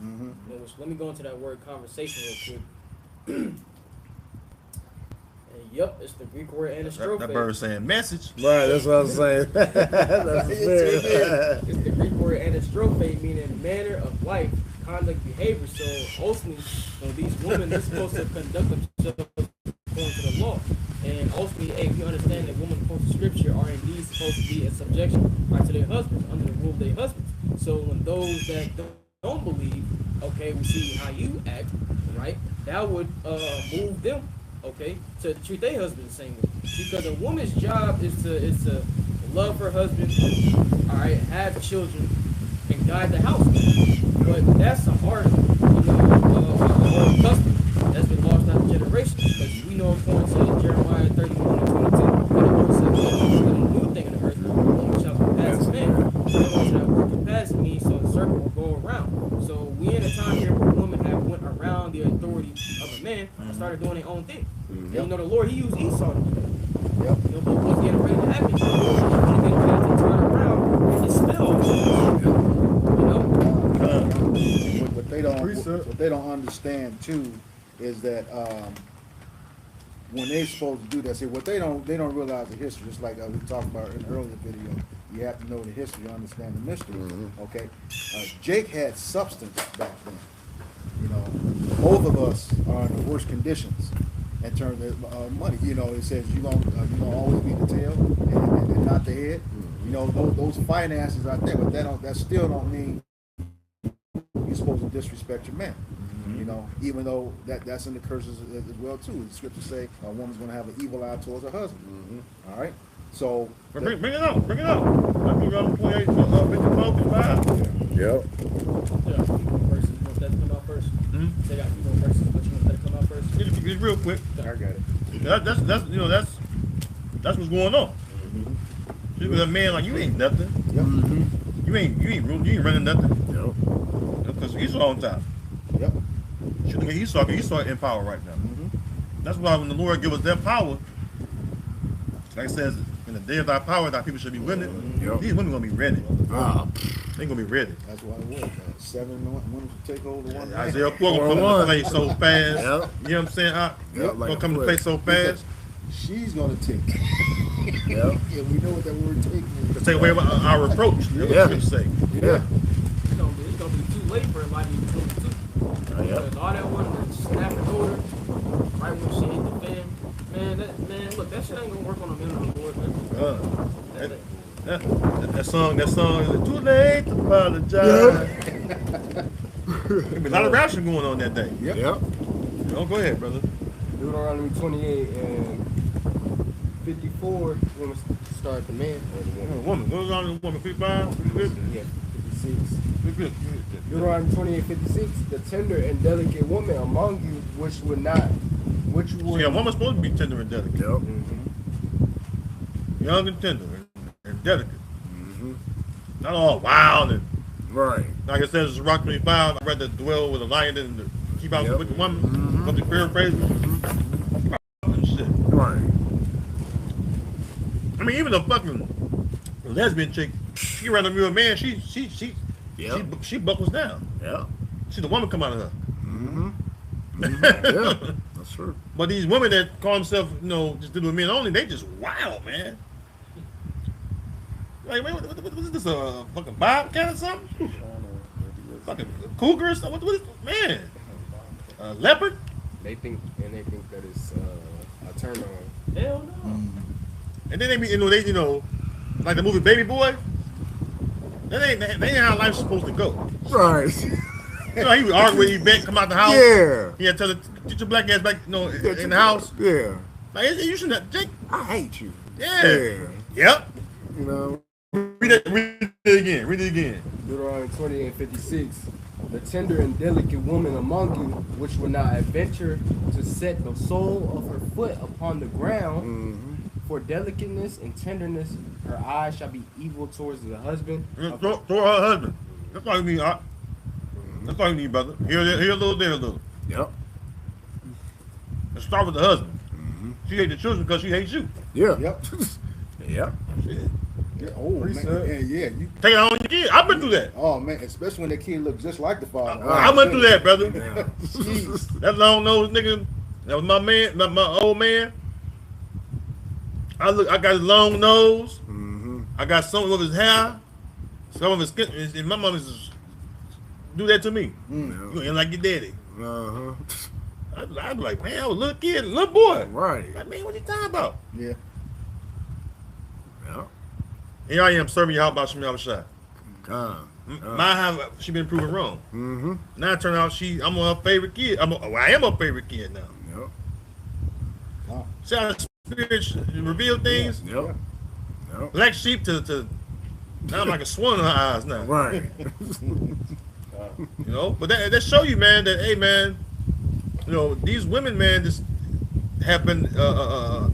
Speaker 4: Let me go into that word conversation real quick. Yep, it's the Greek word anastrophe.
Speaker 1: That bird saying message.
Speaker 3: Right, that's what I'm saying. That's fair.
Speaker 4: It's the Greek word anastrophe, meaning manner of life, conduct, behavior. So ultimately, these women are supposed to conduct themselves according to the law. And ultimately, hey, we understand that women according to scripture are indeed supposed to be in subjection right to their husbands, under the rule of their husbands. So when those that don't believe, okay, we see how you act, right? That would move them, okay, to treat their husband the same way. Because a woman's job is to love her husband, all right, have children, and guide the house. But that's a hard, custom that's been lost down the generation. Because we know according to Jeremiah 31 and 22, that the Lord said, "There's a new thing in the earth, the woman shall compass man." That word compass means so the circle will go around. So we in a time here where women have went around the authority of a man and started doing their own thing. And you know the Lord, He used Esau to do that.
Speaker 2: Yep.
Speaker 4: You know, but what's getting ready to happen? When they get ready to turn around, it's still, you know.
Speaker 2: What they don't understand too is that when they're supposed to do that, see what they don't realize the history. Just like we talked about in an earlier video, you have to know the history to understand the mystery. Okay, Jake had substance back then. You know, both of us are in the worst conditions in terms of money. You know, it says you're gonna always be the tail and not the head. You know, those finances out there, but that still don't mean you're supposed to disrespect your man. You know, even though that's in the curses as well too. The scriptures say a woman's going to have an evil eye towards her husband. All right, so
Speaker 1: Bring it out. Let me run 28, 54, 55.
Speaker 3: Yep.
Speaker 4: Yeah, keep on verses. You want that to come out first? They got keep on verses, but you want that to come out first?
Speaker 1: Just real quick.
Speaker 2: I got it.
Speaker 1: That's what's going on. You with a man like you ain't nothing.
Speaker 2: Yep.
Speaker 1: You ain't running nothing.
Speaker 3: Yep.
Speaker 1: Because Esau on top.
Speaker 2: Yep.
Speaker 1: You look at Esau in power right now. That's why when the Lord give us that power, like it says, in the day of thy power, thy people should be winning.
Speaker 3: Yep.
Speaker 1: These women gonna be ready.
Speaker 3: Ah,
Speaker 1: They gonna be ready.
Speaker 2: That's why it was 7 women to take over one man.
Speaker 1: Isaiah 4 gonna come into play so fast.
Speaker 3: Yep.
Speaker 1: You know what I'm saying?
Speaker 3: Like
Speaker 1: Gonna come into play so fast.
Speaker 2: She's going to take.
Speaker 3: Yep.
Speaker 2: Yeah, we know what that word take means.
Speaker 1: To take away our reproach. That's what you say.
Speaker 3: Yeah.
Speaker 4: It's gonna be too late for everybody to do it too. Because all that one that snapping over, right when she hit the fan, man, look, that shit ain't gonna work on a man on the board, man.
Speaker 1: That song is too late to apologize. There's a lot of ration going on that day.
Speaker 3: Yep.
Speaker 1: Go ahead, brother.
Speaker 6: Deuteronomy 28 and 54, women start the man or the woman.
Speaker 1: Woman, goes on to woman, 55, 56.
Speaker 6: Yeah, 56. Deuteronomy 28:56, the tender and delicate woman among you, which would.
Speaker 1: See, a woman's supposed to be tender and delicate.
Speaker 3: Yep.
Speaker 1: Young and tender and delicate. Not all wild and,
Speaker 3: Right.
Speaker 1: like it says, Rock 25, I'd rather dwell with a lion than to keep out with the woman. But the paraphrase, shit.
Speaker 3: Right.
Speaker 1: I mean, even a fucking lesbian chick, she ran a real man, she buckles down.
Speaker 3: Yeah.
Speaker 1: See the woman come out of her.
Speaker 3: Yeah. That's true.
Speaker 1: But these women that call themselves, just little men only, they just wild, man. Like, man, what is this, a fucking bobcat or something? Fucking cougar or something? What is, man? A leopard?
Speaker 6: They think that it's a turn on.
Speaker 4: Hell no.
Speaker 1: And then they be, like the movie Baby Boy. That ain't how life's supposed to go.
Speaker 3: Right.
Speaker 1: He would argue with Yvette, come out the house.
Speaker 3: Yeah.
Speaker 1: He had to tell her, get your black ass back, in the house.
Speaker 3: Yeah.
Speaker 1: Like, you shouldn't have, Jake.
Speaker 3: I hate you.
Speaker 1: Yeah. Yep.
Speaker 3: You know.
Speaker 1: Read it again.
Speaker 6: Deuteronomy 28:56, the tender and delicate woman among you, which will not adventure to set the sole of her foot upon the ground, for delicateness and tenderness, her eyes shall be evil towards the husband.
Speaker 1: Throw her husband. That's all you need, Art. That's all you need, brother. Here a little, there a little.
Speaker 3: Yep.
Speaker 1: Let's start with the husband. She hates the children because she hates you.
Speaker 3: Yeah.
Speaker 2: Yep.
Speaker 3: Yeah.
Speaker 2: Yeah, oh man, yeah, you.
Speaker 1: Take it on your kid. I've been through that.
Speaker 2: Oh man, especially when the kid looks just like the father.
Speaker 1: I went through that, brother.
Speaker 3: Yeah.
Speaker 1: That long nosed nigga, that was my man, my old man. I got his long nose.
Speaker 3: Mm-hmm.
Speaker 1: I got some of his hair, some of his skin. And my mom is do that to me. You ain't like your daddy.
Speaker 3: Uh-huh.
Speaker 1: I'd be like, man, I was a little kid, little boy.
Speaker 3: Right.
Speaker 1: Like, man, what you talking about?
Speaker 2: Yeah.
Speaker 3: Yeah.
Speaker 1: Here I am serving you how about Shemi Shah. My have she been proven wrong.
Speaker 3: Mm-hmm.
Speaker 1: Now it turned out I'm her favorite kid. I am her favorite kid now.
Speaker 3: Yep.
Speaker 2: Wow.
Speaker 1: See how the spirit reveal things?
Speaker 3: Yep. Yep.
Speaker 1: Black sheep to now I'm like a swan in her eyes now.
Speaker 3: Right.
Speaker 1: You know, but that show you, man, that hey, man, you know, these women, man, just have been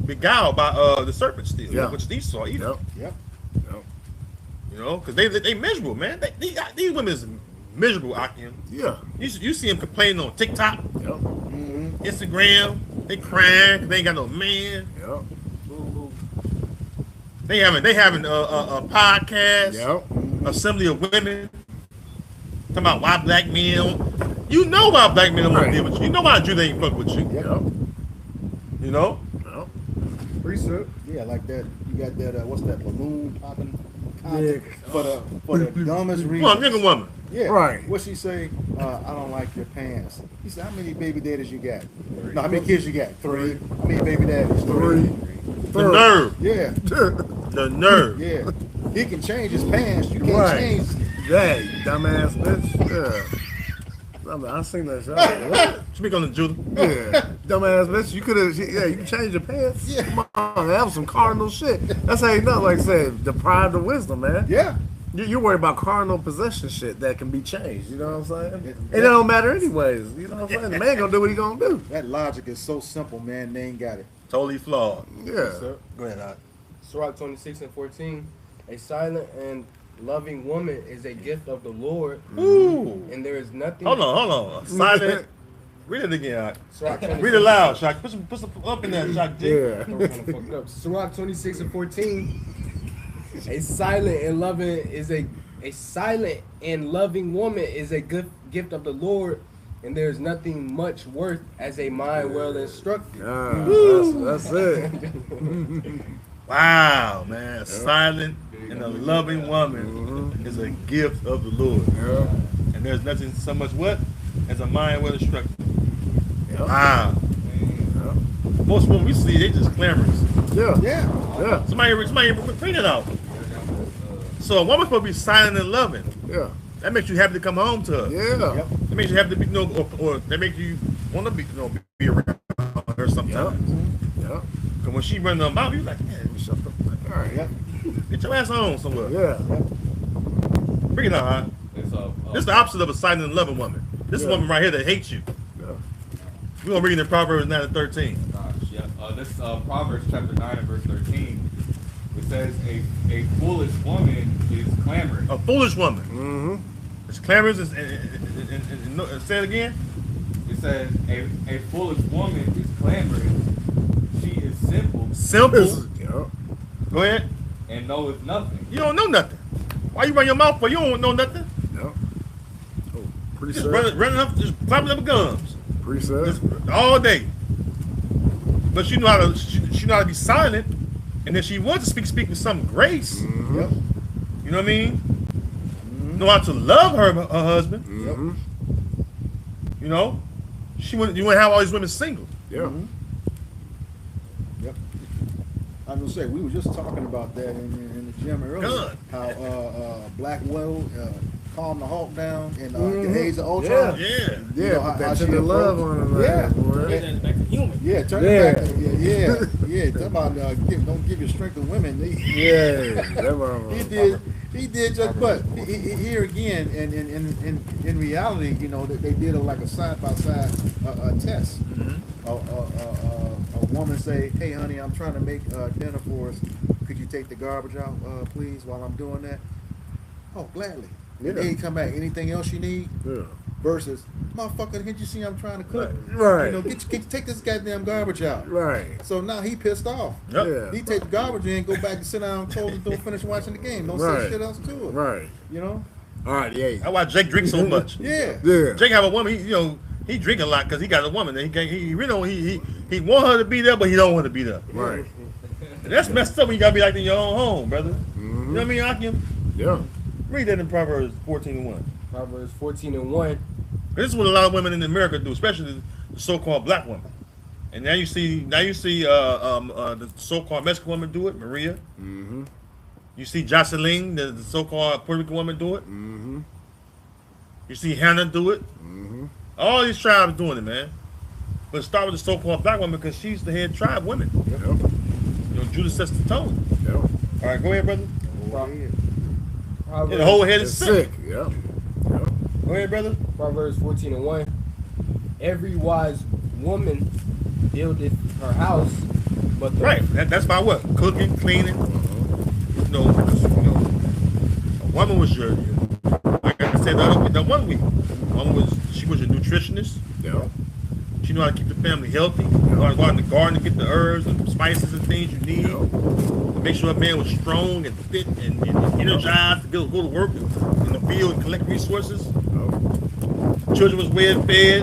Speaker 1: beguiled by the serpent still,
Speaker 3: Yeah.
Speaker 1: which these saw either.
Speaker 3: Yep.
Speaker 2: Yep.
Speaker 3: Yep.
Speaker 1: You know, because they miserable, man. These women is miserable, Akim.
Speaker 3: Yeah.
Speaker 1: You see them complaining on TikTok,
Speaker 3: Yep.
Speaker 1: Instagram. They crying 'cause they ain't got no man.
Speaker 3: Yep.
Speaker 1: They having a podcast,
Speaker 3: Yep.
Speaker 1: assembly of women, talking about why black men. You know why black men don't want to deal with you. You know why Jew ain't fuck with you.
Speaker 3: Yep.
Speaker 1: You know.
Speaker 3: Yep.
Speaker 2: Precept. Yeah, like that. You got that. What's that? Balloon popping.
Speaker 3: Yeah.
Speaker 2: For the dumbest reason.
Speaker 1: Come on, nigga woman.
Speaker 2: Yeah.
Speaker 3: Right.
Speaker 2: What she say? I don't like your pants. He said, how many baby daddies you got? No, how many kids you got? 3. How many baby daddies? 3.
Speaker 1: The nerve.
Speaker 2: Yeah.
Speaker 1: The nerve.
Speaker 2: Yeah. He can change his pants. You can't
Speaker 3: Right.
Speaker 2: change.
Speaker 3: Yeah, you dumbass bitch. Yeah. I seen that shit.
Speaker 1: Speak on the Judah.
Speaker 3: Yeah, dumbass bitch. You could have. Yeah, you can change your pants.
Speaker 2: Yeah.
Speaker 3: Come on, that was some cardinal shit. That's how you know, like I said, deprived of wisdom, man.
Speaker 2: Yeah.
Speaker 3: You're worried about cardinal possession shit that can be changed. You know what I'm saying? It don't matter anyways. You know what I'm saying? The man gonna do what he gonna do.
Speaker 2: That logic is so simple, man. They ain't got it.
Speaker 1: Totally flawed.
Speaker 3: Yeah.
Speaker 1: Go ahead, Art.
Speaker 6: Sirach 26:14. A silent and loving woman is a gift of the Lord,
Speaker 1: Ooh.
Speaker 6: and there is nothing.
Speaker 1: Hold on. Silent. Read it again, Art.
Speaker 6: Sirach
Speaker 1: Read it loud, Shock. Put some up in there, Shock. G.
Speaker 3: Yeah.
Speaker 6: fucked up. Sirach 26:14. A silent and loving woman is a good gift of the Lord, and there is nothing much worth as a mind well instructed.
Speaker 3: That's it.
Speaker 1: Wow, man. A silent and a loving woman is a gift of the Lord.
Speaker 3: Yeah.
Speaker 1: And there's nothing so much what? As a mind well instructed.
Speaker 3: Yep.
Speaker 1: Wow. Most women we see, they just clamorous.
Speaker 3: Yeah.
Speaker 2: Yeah.
Speaker 3: Yeah.
Speaker 1: Somebody bring it out. So a woman's supposed to be silent and loving.
Speaker 3: Yeah.
Speaker 1: That makes you happy to come home to her.
Speaker 3: Yeah.
Speaker 2: Yep.
Speaker 1: That makes you happy to be, or that makes you want to be around her sometimes.
Speaker 3: Yeah.
Speaker 1: Because when she run her mouth, you like, man, shut the fuck up.
Speaker 3: All right.
Speaker 2: Yep.
Speaker 1: Get your ass on somewhere.
Speaker 3: Yeah.
Speaker 1: Bring it on, huh? This is the opposite of a silent and loving woman. This is a woman right here that hates you.
Speaker 3: Yeah.
Speaker 1: We're going to read in Proverbs 9 and 13.
Speaker 5: This Proverbs chapter 9 and verse 13. It says, a foolish woman is clamorous.
Speaker 1: A foolish woman.
Speaker 3: Mm-hmm.
Speaker 1: It's clamorous and say it again.
Speaker 5: It says, a foolish woman is clamorous. She is simple
Speaker 1: Simple.
Speaker 3: Yeah.
Speaker 1: Go ahead.
Speaker 5: and knoweth nothing.
Speaker 1: You don't know nothing. Why you run your mouth for? You don't know nothing.
Speaker 3: Yeah. Oh, pretty
Speaker 1: Just
Speaker 3: sad.
Speaker 1: running up, just clapping up gums.
Speaker 3: Pretty sad.
Speaker 1: Just all day. But she know how to she know how to be silent, and if she wants to speak with some grace.
Speaker 3: Mm-hmm.
Speaker 2: Yep.
Speaker 1: You know what I mean? Know how to love her husband.
Speaker 3: Mm-hmm.
Speaker 1: You know, you wouldn't have all these women single.
Speaker 3: Yeah.
Speaker 2: Yep. I was gonna say we were just talking about that in the gym earlier.
Speaker 1: Good.
Speaker 2: How Black Widow calmed the Hulk down in
Speaker 3: Mhm.
Speaker 2: Age of Ultron.
Speaker 1: Yeah.
Speaker 3: Yeah.
Speaker 2: You know, how
Speaker 3: That
Speaker 2: she
Speaker 3: tender love
Speaker 2: approached-
Speaker 3: on him.
Speaker 2: Yeah.
Speaker 3: Boy.
Speaker 4: Turn back to human.
Speaker 2: Yeah, turn
Speaker 3: Yeah.
Speaker 2: it back. Yeah. Talk about don't give your strength to women.
Speaker 3: Yeah. That motherfucker.
Speaker 2: He did just, but here again, and in reality, you know, they did like a side by side test. A woman say, "Hey, honey, I'm trying to make dinner for us. Could you take the garbage out, please, while I'm doing that?" Oh, gladly. And
Speaker 3: Yeah.
Speaker 2: then he come back. Anything else you need?
Speaker 3: Yeah.
Speaker 2: Versus, motherfucker, can't you see I'm trying to cook?
Speaker 3: Right.
Speaker 2: You know, take this goddamn garbage out.
Speaker 3: Right.
Speaker 2: So now he pissed off.
Speaker 1: Yep.
Speaker 3: Yeah.
Speaker 2: He take the garbage in, go back and sit down, close the door, finish watching the game. Don't
Speaker 3: Right.
Speaker 2: say shit else to it.
Speaker 3: Right.
Speaker 2: You know?
Speaker 3: All right. Yeah.
Speaker 1: That's why Jake drinks so much.
Speaker 2: Yeah.
Speaker 3: Yeah.
Speaker 1: Jake have a woman. He drink a lot because he got a woman. And he really don't, he want her to be there, but he don't want to be there.
Speaker 3: Right.
Speaker 1: And that's messed up when you gotta be like in your own home, brother.
Speaker 3: Mhm.
Speaker 1: You know what I mean? I can
Speaker 3: Yeah.
Speaker 1: read that in Proverbs 14:1.
Speaker 6: Proverbs 14:1.
Speaker 1: This is what a lot of women in America do, especially the so-called black women. And now you see the so-called Mexican woman do it, Maria.
Speaker 3: Mm-hmm.
Speaker 1: You see Jocelyn, the so-called Puerto Rican woman, do it.
Speaker 3: Mm-hmm.
Speaker 1: You see Hannah do it.
Speaker 3: Mm-hmm.
Speaker 1: All these tribes doing it, man. But start with the so-called black woman because she's the head tribe woman.
Speaker 3: Yep.
Speaker 1: You know, Judah sets the tone.
Speaker 3: Yep.
Speaker 1: All right, go ahead, brother.
Speaker 2: Go ahead.
Speaker 1: Yeah,
Speaker 6: Proverbs,
Speaker 1: the whole head
Speaker 3: It's
Speaker 1: is sick.
Speaker 3: sick. Yep. Yep.
Speaker 1: Go ahead, brother.
Speaker 6: Proverbs 14:1. Every wise woman buildeth her house, but the
Speaker 1: Right. That's by what? Cooking, cleaning. You know, a woman was your like I said the one week. She was your nutritionist.
Speaker 3: Yep.
Speaker 1: She knew how to keep the family healthy. Know how to go out in the garden to get the herbs and spices and things you need. To make sure a man was strong and fit and energized to go to work in the field and collect resources. Children was well fed,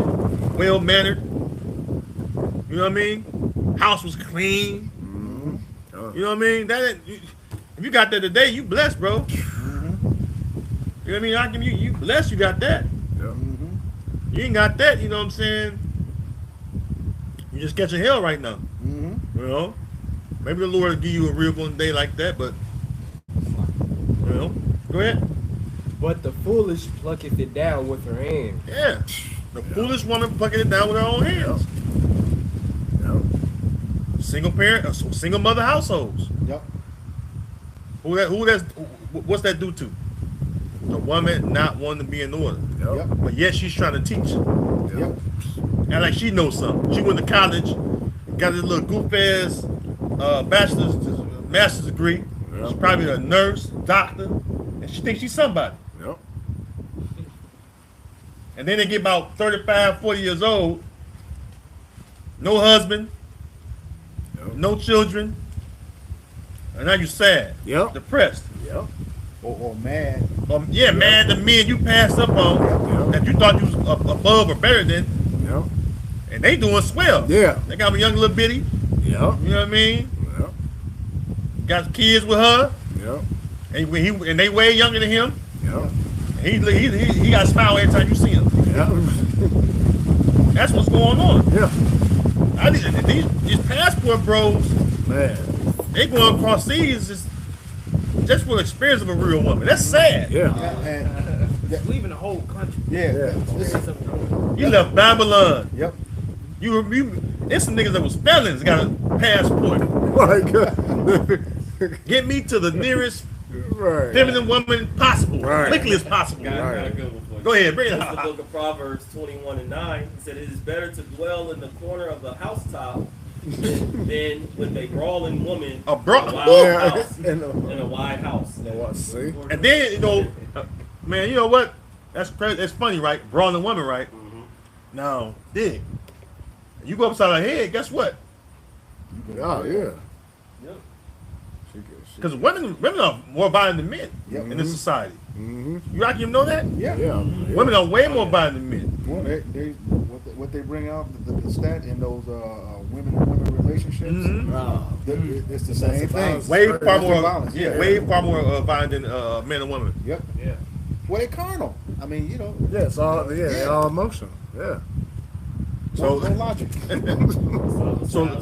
Speaker 1: well mannered. You know what I mean? House was clean.
Speaker 3: Mm-hmm.
Speaker 1: You know what I mean? If you got that today, you blessed, bro. You know what I mean? I can you blessed. You got that.
Speaker 3: Yep.
Speaker 1: You ain't got that. You know what I'm saying? You just catching hell right now.
Speaker 2: Mm-hmm.
Speaker 1: You know? Maybe the Lord will give you a real one day like that, but you know, go ahead.
Speaker 6: But the foolish plucketh it down with her hand.
Speaker 1: Yeah. The foolish woman plucking it down with her own hands.
Speaker 3: Yep.
Speaker 1: Single parent, single mother households.
Speaker 2: Yep.
Speaker 1: What's that do to? The woman not wanting to be in order.
Speaker 3: Yep.
Speaker 1: But yet she's trying to teach.
Speaker 2: Yep.
Speaker 1: And like she knows something. She went to college, got this little goof ass master's degree.
Speaker 3: Yep.
Speaker 1: She's probably a nurse, doctor, and she thinks she's somebody.
Speaker 3: Yep.
Speaker 1: And then they get about 35, 40 years old, no husband,
Speaker 3: Yep.
Speaker 1: no children, and now you're sad,
Speaker 3: Yep.
Speaker 1: depressed.
Speaker 3: Yep.
Speaker 2: Or mad.
Speaker 1: Yeah, man, the men you passed up on
Speaker 3: Yep.
Speaker 1: that you thought you was above or better than,
Speaker 3: Yep.
Speaker 1: and they doing swell.
Speaker 3: Yeah.
Speaker 1: They got a young little bitty,
Speaker 3: Yep.
Speaker 1: you know what I mean?
Speaker 3: Yep.
Speaker 1: Got kids with her,
Speaker 3: Yep.
Speaker 1: and they way younger than him.
Speaker 3: Yep.
Speaker 1: He got a smile every time you see him.
Speaker 3: Yep.
Speaker 1: That's what's going on.
Speaker 3: Yeah.
Speaker 1: These passport bros,
Speaker 3: Man.
Speaker 1: they going across seas just for the experience of a real woman. That's sad.
Speaker 3: Yeah.
Speaker 2: And
Speaker 4: Leaving the whole country.
Speaker 2: yeah.
Speaker 3: Yeah.
Speaker 2: This is,
Speaker 1: You left Babylon.
Speaker 2: yep.
Speaker 1: There's some niggas that was felons got a passport.
Speaker 3: My God.
Speaker 1: Get me to the nearest
Speaker 3: Right.
Speaker 1: feminine woman possible,
Speaker 3: Right.
Speaker 1: quickly as possible.
Speaker 8: Got
Speaker 3: Right.
Speaker 8: a good one for you.
Speaker 1: Go ahead, bring it
Speaker 8: This is the
Speaker 1: out.
Speaker 8: book of Proverbs 21:9. It said, "It is better to dwell in the corner of the housetop than with a brawling woman
Speaker 1: A
Speaker 8: in a wild
Speaker 3: Yeah.
Speaker 8: house."
Speaker 3: And,
Speaker 8: In a wide house.
Speaker 3: see?
Speaker 1: And then man, you know what? That's crazy. That's funny, right? Brawling woman, right? Now, dig. You go upside her head. Guess what?
Speaker 3: Oh, yeah.
Speaker 8: Yep.
Speaker 1: Because women are more violent than men
Speaker 2: Yep.
Speaker 1: in this society.
Speaker 3: Mm-hmm.
Speaker 1: You actually know that?
Speaker 2: Yeah.
Speaker 3: Yeah.
Speaker 1: Women are way more violent than men.
Speaker 2: Well, what they bring out the stat in those women and women relationships.
Speaker 1: Mhm.
Speaker 3: Oh.
Speaker 2: It's the same thing.
Speaker 3: violence.
Speaker 1: Way far
Speaker 2: Domestic
Speaker 1: more,
Speaker 2: violence,
Speaker 1: yeah,
Speaker 2: yeah.
Speaker 1: way far more violent than men and women.
Speaker 2: Yep.
Speaker 4: Yeah.
Speaker 2: Well, they carnal. I mean, you know.
Speaker 3: Yeah, it's all, yeah, all emotional. Yeah.
Speaker 1: So-
Speaker 2: no logic.
Speaker 1: So-
Speaker 8: Solomon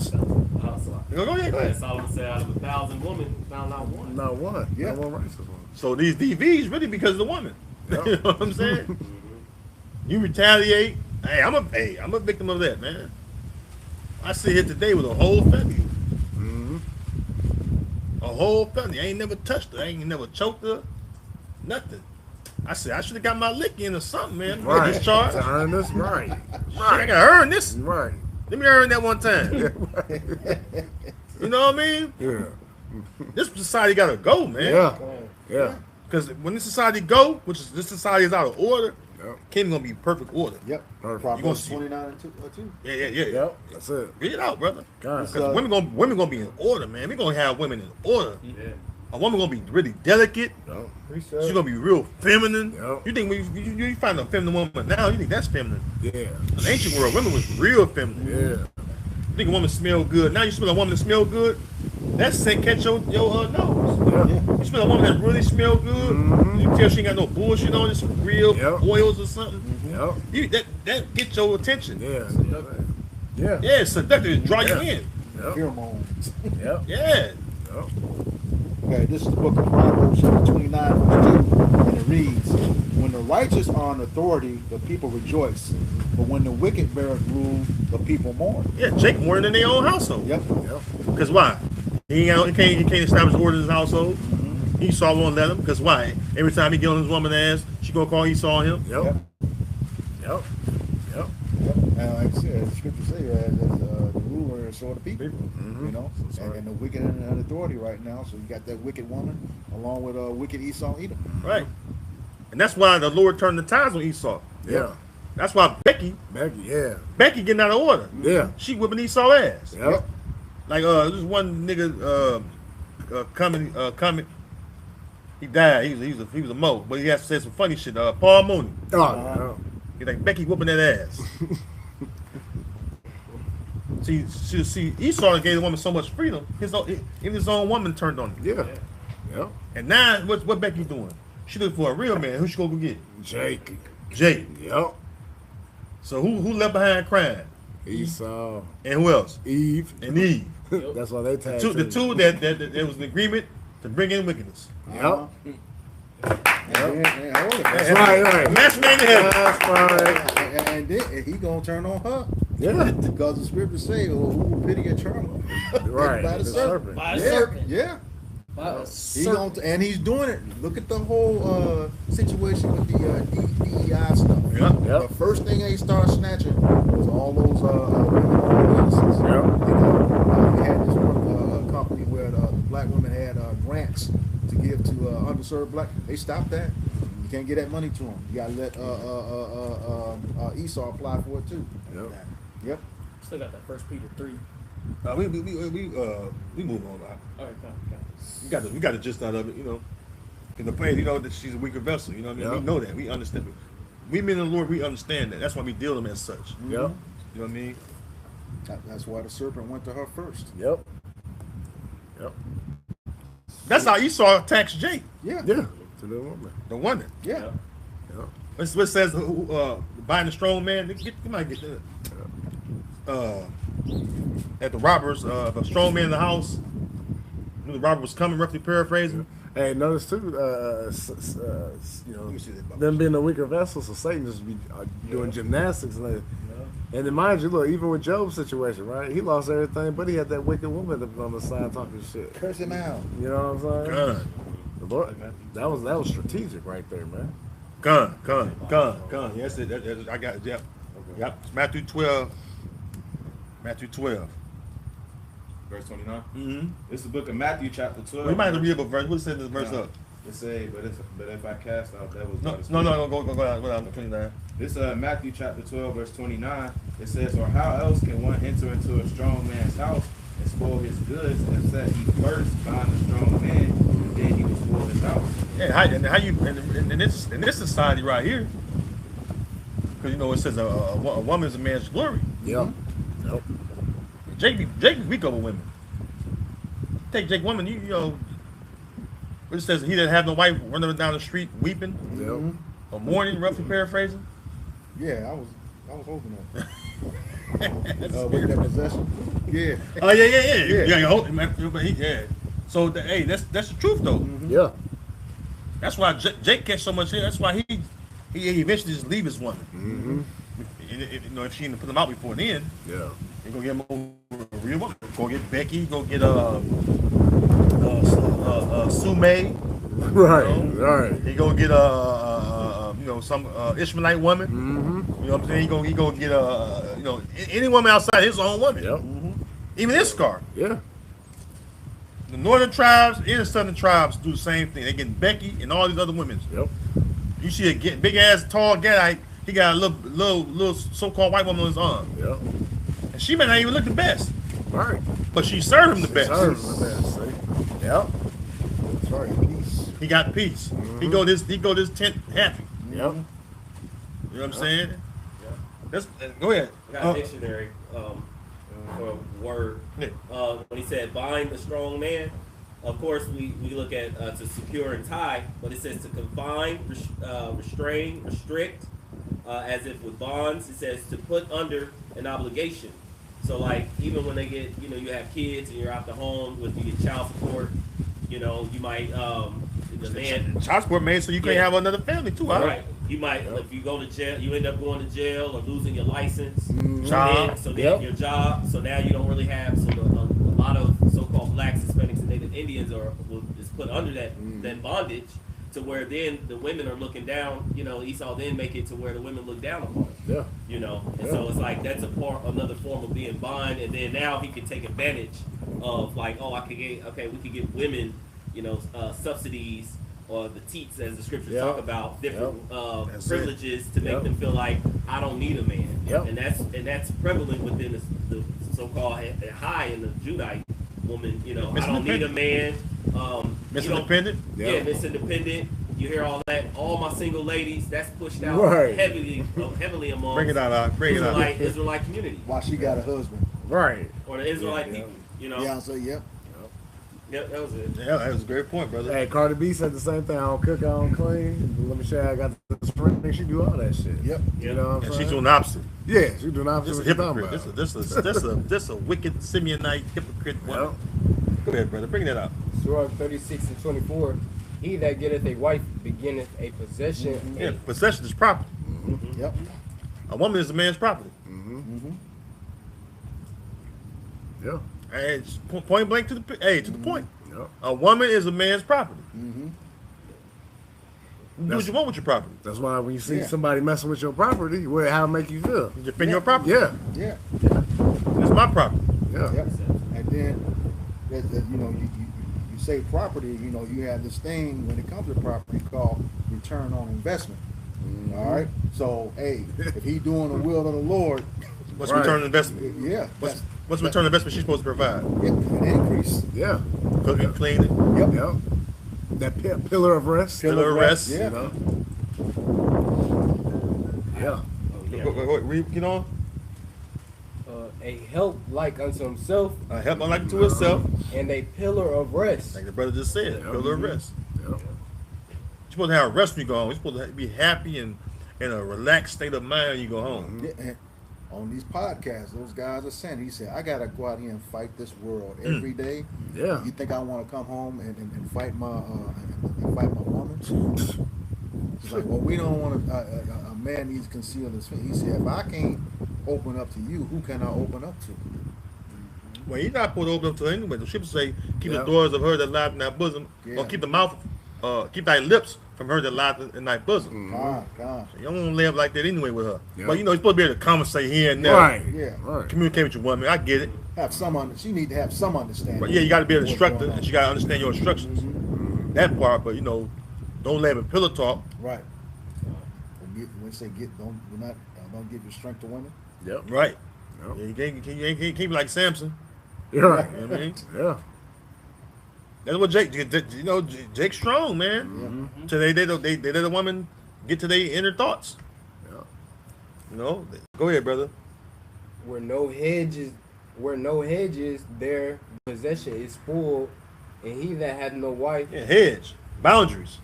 Speaker 1: Go ahead.
Speaker 8: Solomon said, out of 1,000 women, found not one.
Speaker 3: Not one.
Speaker 2: Yeah.
Speaker 3: No one racist one.
Speaker 1: So these DVs really because of the woman.
Speaker 3: Yeah.
Speaker 1: You know what I'm saying? You retaliate. Hey, I'm a victim of that, man. I sit here today with a whole family.
Speaker 3: Mm-hmm.
Speaker 1: A whole family. I ain't never touched her. I ain't never choked her. Nothing. I said I should have got my lick in or something, man.
Speaker 3: Right.
Speaker 1: Discharge.
Speaker 3: To earn this, right.
Speaker 1: Shit, I gotta earn this.
Speaker 3: Right.
Speaker 1: Let me earn that one time. You know what I mean?
Speaker 3: Yeah.
Speaker 1: This society gotta go, man.
Speaker 3: Yeah. Yeah.
Speaker 1: Because when this society go, which is this society is out of order,
Speaker 3: Yep.
Speaker 1: Can't gonna be perfect order.
Speaker 2: Yep.
Speaker 3: Perfect.
Speaker 2: Proverbs
Speaker 1: see-
Speaker 2: 29 and 2.
Speaker 1: Yeah.
Speaker 3: Yep. That's it.
Speaker 1: Read it out, brother.
Speaker 3: God.
Speaker 1: Because women gonna be in order, man. We're gonna have women in order.
Speaker 8: Yeah.
Speaker 1: A woman gonna be really delicate.
Speaker 3: Yep.
Speaker 1: She's gonna be real feminine.
Speaker 3: Yep.
Speaker 1: You think you find a feminine woman now? You think that's feminine?
Speaker 3: Yeah.
Speaker 1: In the ancient world, women was real feminine.
Speaker 3: Yeah.
Speaker 1: You think a woman smell good? Now you smell a woman that smell good? That's say catch your nose.
Speaker 3: Yeah.
Speaker 1: You smell a woman that really smell good.
Speaker 3: Mhm.
Speaker 1: You tell she ain't got no bullshit on it, some real
Speaker 3: Yep.
Speaker 1: oils or something.
Speaker 3: Yep.
Speaker 1: That get your attention.
Speaker 3: Yeah. Yeah.
Speaker 1: Yeah, it's seductive. Draw
Speaker 3: Yeah.
Speaker 1: you in.
Speaker 3: Yep.
Speaker 2: Pheromones.
Speaker 3: Yep.
Speaker 1: Yeah.
Speaker 3: Yep.
Speaker 2: Okay, this is the book of Proverbs, chapter 29, verse 2, and it reads, "When the righteous are in authority, the people rejoice. But when the wicked beareth rule, the people mourn."
Speaker 1: Yeah, Jake more than their own household.
Speaker 2: Yep.
Speaker 3: Yep.
Speaker 1: Because why? He can't establish order in his household. Esau won't let him. Because why? Every time he get on his woman's ass, she gonna call Esau him.
Speaker 3: Yep.
Speaker 2: Yep.
Speaker 3: Yep. Yep.
Speaker 2: Yep. And like I said, the scripture say the ruler is sort of people.
Speaker 3: Mhm.
Speaker 2: You know, and the wicked are in authority right now. So you got that wicked woman along with wicked Esau Edom.
Speaker 1: Right. And that's why the Lord turned the tides on Esau.
Speaker 3: Yeah.
Speaker 1: That's why Becky
Speaker 3: Yeah.
Speaker 1: getting out of order.
Speaker 3: Yeah.
Speaker 1: She whipping Esau ass.
Speaker 3: Yep.
Speaker 1: Like this one nigga coming. He died. He was a mo, but he has to say some funny shit. Paul Mooney.
Speaker 3: Oh,
Speaker 1: He's like Becky whooping that ass. See, Esau gave the woman so much freedom. Even his own woman turned on him.
Speaker 3: yeah. Yep.
Speaker 1: And now, what Becky doing? She looking for a real man. Who she gonna go get?
Speaker 3: Jake.
Speaker 1: Jake.
Speaker 3: Yep.
Speaker 1: So who left behind crying?
Speaker 3: Esau.
Speaker 1: And who else?
Speaker 3: Eve.
Speaker 1: And Eve.
Speaker 3: That's why they tagged
Speaker 1: The two that there was an agreement to bring in wickedness.
Speaker 3: Yep.
Speaker 2: That's
Speaker 3: right.
Speaker 1: Matchmaking heaven.
Speaker 3: That's right.
Speaker 2: And then he gonna turn on her.
Speaker 3: Yeah.
Speaker 2: Because the scripture say, "Who will pity a charmer?"
Speaker 3: Right.
Speaker 2: By the serpent.
Speaker 4: By a
Speaker 2: Yeah.
Speaker 4: serpent.
Speaker 2: Yeah.
Speaker 4: By a
Speaker 2: He
Speaker 4: serpent.
Speaker 2: gonna, and he's doing it. Look at the whole situation with the DEI stuff.
Speaker 1: Yeah.
Speaker 3: Yep.
Speaker 2: The first thing they started snatching was all those witnesses.
Speaker 3: Yep.
Speaker 2: You know, they had this one company where the black women had grants to give to underserved black. They stopped that. You can't get that money to them. You gotta let Esau apply for it too.
Speaker 3: Yep.
Speaker 2: Yep.
Speaker 4: Still got that First Peter 3.
Speaker 1: We move on.
Speaker 4: All right, come.
Speaker 1: We got the gist out of it, you know. In the prayer, you know that she's a weaker vessel. You know what I mean?
Speaker 3: Yeah.
Speaker 1: We know that. We understand it. We men in the Lord, we understand that. That's why we deal them as such.
Speaker 3: Yep.
Speaker 1: You know what I mean?
Speaker 2: That's why the serpent went to her first.
Speaker 3: Yep. Yep.
Speaker 1: That's how Esau attacks Jake,
Speaker 2: Yeah.
Speaker 3: Yeah. To the woman.
Speaker 1: the woman.
Speaker 2: Yeah.
Speaker 3: Yep.
Speaker 1: That's what it says. Buying the strong man. You might get that. At the robbers, the strong man in the house. Knew the robber was coming. Roughly paraphrasing.
Speaker 3: Hey, notice too, you know, them being a weaker vessel, so Satan just be doing gymnastics and that. And then mind you, look, even with Job's situation, right? He lost everything, but he had that wicked woman on the side talking shit.
Speaker 2: Curse him out.
Speaker 3: You know what I'm saying?
Speaker 1: Gun,
Speaker 3: The Lord, that was strategic right there, man.
Speaker 1: gun. Yes, I got it. Yep. Yep. It's Matthew 12.
Speaker 5: Verse 29.
Speaker 1: Mm-hmm.
Speaker 5: This is the book of Matthew, chapter 12.
Speaker 1: We might have to read a verse. What said this verse up?
Speaker 5: It say, but if I cast out devils, by the
Speaker 1: No,
Speaker 5: Spirit."
Speaker 1: go down to 29.
Speaker 5: This Matthew chapter 12, verse 29. It says, "Or how else can one enter into a strong man's house and spoil his goods, except he first bind the strong man, and then he will spoil his house?"
Speaker 1: Yeah, how you in this society right here? Because you know it says a woman is a man's glory.
Speaker 3: Yep. Yep.
Speaker 1: Jake weak over women. Take Jake woman, you know. It says he didn't have no wife running down the street weeping
Speaker 3: Yep.
Speaker 1: or mourning, roughly paraphrasing.
Speaker 2: Yeah, I was hoping that. With that possession. Yeah.
Speaker 1: Oh yeah.
Speaker 2: Yeah.
Speaker 1: Yeah. So hey, that's the truth though.
Speaker 3: Yeah.
Speaker 1: That's why Jake catch so much here. That's why he eventually just leave his woman.
Speaker 3: Mm-hmm.
Speaker 1: You know, if she didn't put him out before then,
Speaker 3: Yeah.
Speaker 1: he go get him a real woman. Go get Becky. Go get Sue May.
Speaker 3: Right.
Speaker 1: You know?
Speaker 3: Right.
Speaker 1: He gonna get some Ishmaelite woman.
Speaker 3: Mm-hmm.
Speaker 1: You know what I'm saying? He gonna get any woman outside his own woman.
Speaker 3: Yep.
Speaker 1: Even Issachar.
Speaker 3: Yeah.
Speaker 1: The northern tribes and the southern tribes do the same thing. They get Becky and all these other women.
Speaker 3: Yep.
Speaker 1: You see a big ass tall guy. He got a little so-called white woman on his arm,
Speaker 3: Yep.
Speaker 1: and she may not even look the best,
Speaker 3: Right.
Speaker 1: but she served him the best.
Speaker 3: Serves the best. See? Yep.
Speaker 2: That's right. Peace.
Speaker 1: He got peace. He go this tent happy.
Speaker 3: Yep.
Speaker 1: You know what I'm saying? That's, go ahead.
Speaker 8: I got a dictionary. for word. When he said bind the strong man, of course we look at to secure and tie, but it says to confine, restrain, restrict, as if with bonds. It says to put under an obligation. So like even when they get, you have kids and you're out the home with you get child support, you might the man
Speaker 1: Child support made so you can't have another family too.
Speaker 8: right. You might if you go to jail, you end up going to jail or losing your license,
Speaker 1: Job.
Speaker 8: then your job. So now you don't really have. So a lot of so-called blacks, Hispanics, and Native Indians is put under that bondage. To where then the women are looking down, Esau then make it to where the women look down upon him.
Speaker 3: Yeah.
Speaker 8: And so it's like that's another form of being bond, and then now he can take advantage of like, we could give women, subsidies or the teats as the scriptures talk about, different privileges to make them feel like I don't need a man. And that's prevalent within the so-called high in the Judite woman, I don't need a man.
Speaker 1: Miss Independent?
Speaker 8: Yeah, Miss Independent. You hear all that. All my single ladies, that's pushed out heavily among
Speaker 1: Bring it out. Bring it out.
Speaker 8: Israelite community.
Speaker 2: Why she got a husband?
Speaker 3: Right.
Speaker 8: Or the Israelite people.
Speaker 2: Yeah, so yep.
Speaker 8: Yep, that was it.
Speaker 1: Yeah, that was a great point, brother.
Speaker 3: Hey, Cardi B said the same thing. I don't cook, I don't clean. Let me show you I got the spring. She do all that shit.
Speaker 2: Yep.
Speaker 3: You know what I'm
Speaker 1: And
Speaker 3: saying?
Speaker 1: she's doing the opposite.
Speaker 3: Yeah, she's doing the
Speaker 1: This
Speaker 3: opposite.
Speaker 1: is a
Speaker 3: What you talking
Speaker 1: hypocrite.
Speaker 3: about.
Speaker 1: This a wicked Simeonite hypocrite woman. Go ahead, brother. Bring that out.
Speaker 6: Surah 36 and 24. He that getteth a wife beginneth a possession.
Speaker 1: Yeah, possession is property.
Speaker 2: Yep.
Speaker 1: A woman is a man's property.
Speaker 3: Yeah.
Speaker 1: And it's point blank to the point.
Speaker 3: Yeah.
Speaker 1: A woman is a man's property. You do what
Speaker 3: That's-
Speaker 1: you want with your property.
Speaker 3: That's why when you see
Speaker 2: Yeah.
Speaker 3: somebody messing with your property, how it make you feel?
Speaker 1: You defend your property.
Speaker 3: Yeah.
Speaker 2: Yeah.
Speaker 1: That's my property.
Speaker 3: Yeah.
Speaker 2: Yep. And then, you say property. You have this thing when it comes to property called return on investment. All right. So, hey, if he doing the will of the Lord,
Speaker 1: What's
Speaker 3: Right.
Speaker 1: return on investment?
Speaker 2: yeah,
Speaker 1: What's return on investment she's supposed to provide?
Speaker 2: an increase.
Speaker 3: Yeah.
Speaker 1: Cooking, cleaning,
Speaker 2: Yep.
Speaker 3: Yeah. That pillar of rest.
Speaker 1: pillar of rest.
Speaker 2: Yeah.
Speaker 3: You know? Yeah.
Speaker 1: Wait, read, get on.
Speaker 6: A help like unto himself,
Speaker 1: Help unlike to herself.
Speaker 6: and a pillar of rest.
Speaker 1: Like the brother just said, pillar of rest.
Speaker 3: Yeah.
Speaker 1: You're supposed to have a rest when you go home. You're supposed to be happy and in a relaxed state of mind when you go home.
Speaker 2: Yeah, and on these podcasts, those guys are saying, he said, I gotta go out here and fight this world every day.
Speaker 3: Yeah.
Speaker 2: You think I want to come home and fight my woman? He's like, well, we don't want a man needs to conceal his face. He said, if I can't open up to you, who can I open up to?
Speaker 1: Well, you're not supposed to open up to her anyway. The scriptures say, keep
Speaker 3: Yeah.
Speaker 1: the doors of her that lie in thy bosom,
Speaker 2: Yeah.
Speaker 1: or keep the mouth, keep thy lips from her that lie in thy bosom.
Speaker 2: God.
Speaker 1: You don't want to live like that anyway with her.
Speaker 3: Yeah.
Speaker 1: But you're supposed to be able to conversate here and there.
Speaker 3: Right.
Speaker 2: Yeah.
Speaker 3: Right.
Speaker 1: Communicate with your woman. I get it.
Speaker 2: She need to have some understanding.
Speaker 1: But yeah, you got to be an
Speaker 2: of what's
Speaker 1: instructor,
Speaker 2: going on.
Speaker 1: and you got to understand your instructions. That part, but don't let him pillow talk.
Speaker 2: Right. When say don't give your strength to women.
Speaker 3: Yep.
Speaker 1: Right.
Speaker 3: Yep.
Speaker 1: Yeah, you can't be like Samson.
Speaker 3: You're right.
Speaker 1: You know what I mean?
Speaker 3: Yeah.
Speaker 1: That's what Jake's strong, man. So they let a woman get to their inner thoughts.
Speaker 3: Yeah.
Speaker 1: Go ahead, brother.
Speaker 6: Where no hedges, their possession is full, and he that hath no wife.
Speaker 1: Yeah, hedge, boundaries.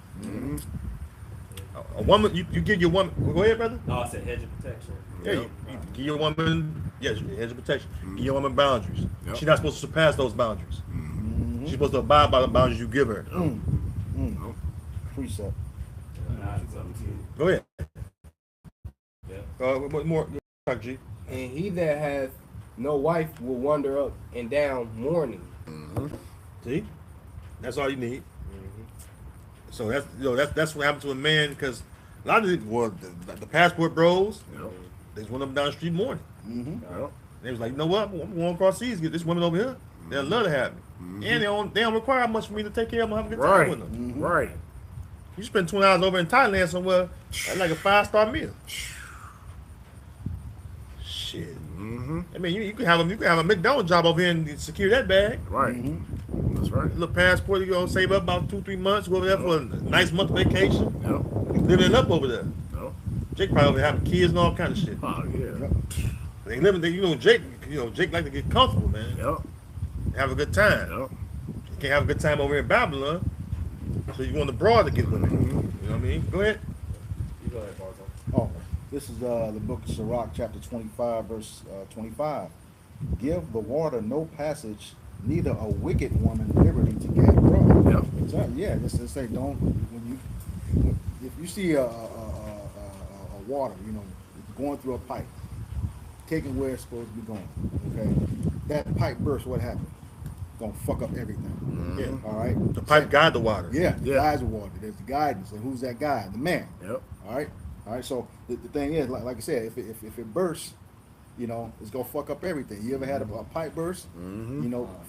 Speaker 1: A woman, you give your woman. Go ahead, brother.
Speaker 8: No, I said hedge of protection.
Speaker 1: Yeah, you give your woman. Yes, hedge of protection. Give your woman boundaries.
Speaker 3: Yep.
Speaker 1: She's not supposed to surpass those boundaries. She's supposed to abide by the boundaries you give her.
Speaker 2: Precept.
Speaker 1: Go ahead.
Speaker 8: Yeah.
Speaker 1: What more? Talk, G.
Speaker 6: And he that hath no wife will wander up and down mourning.
Speaker 1: See, that's all you need. So that's what happens to a man, because a lot of the passport bros, they just went up and down the street mourning.
Speaker 3: Yep.
Speaker 1: They was like, you know what? I'm going across seas, get this woman over here. They'll love to have me, and they don't require much for me to take care of them, have a good time
Speaker 3: Right.
Speaker 1: with them.
Speaker 3: Right.
Speaker 1: You spend 20 hours over in Thailand somewhere, that's like a 5-star meal. Shit. I mean, you can have a McDonald's job over here and secure that bag.
Speaker 3: Right. That's right.
Speaker 1: A little passport, you gonna save up about 2-3 months, go over there for a nice month vacation.
Speaker 3: Yep.
Speaker 1: Living it up over there.
Speaker 3: Yep.
Speaker 1: Jake probably over there having kids and all kind of shit.
Speaker 3: Oh yeah.
Speaker 1: They living, Jake Jake like to get comfortable, man.
Speaker 3: Yep.
Speaker 1: Have a good time.
Speaker 3: Yep.
Speaker 1: You can't have a good time over in Babylon, so you want the broad to get women. You know what I mean? Go ahead.
Speaker 8: You go ahead, Barzo.
Speaker 2: Oh, this is the book of Sirach, chapter 25, verse 25. Give the water no passage, neither a wicked woman liberty to get broad.
Speaker 3: Yep.
Speaker 2: So, yeah, just to say, if you see a water, going through a pipe, taking where it's supposed to be going, okay? That pipe burst, what happened? Gonna fuck up everything.
Speaker 1: Yeah.
Speaker 2: All right?
Speaker 1: The pipe guide the water.
Speaker 2: Yeah,
Speaker 3: Yeah.
Speaker 2: guides the water. There's the guidance. And who's that guy? The man.
Speaker 3: Yep.
Speaker 2: All right? All right, so the thing is, like I said, if it bursts, it's gonna fuck up everything. You ever had a pipe burst?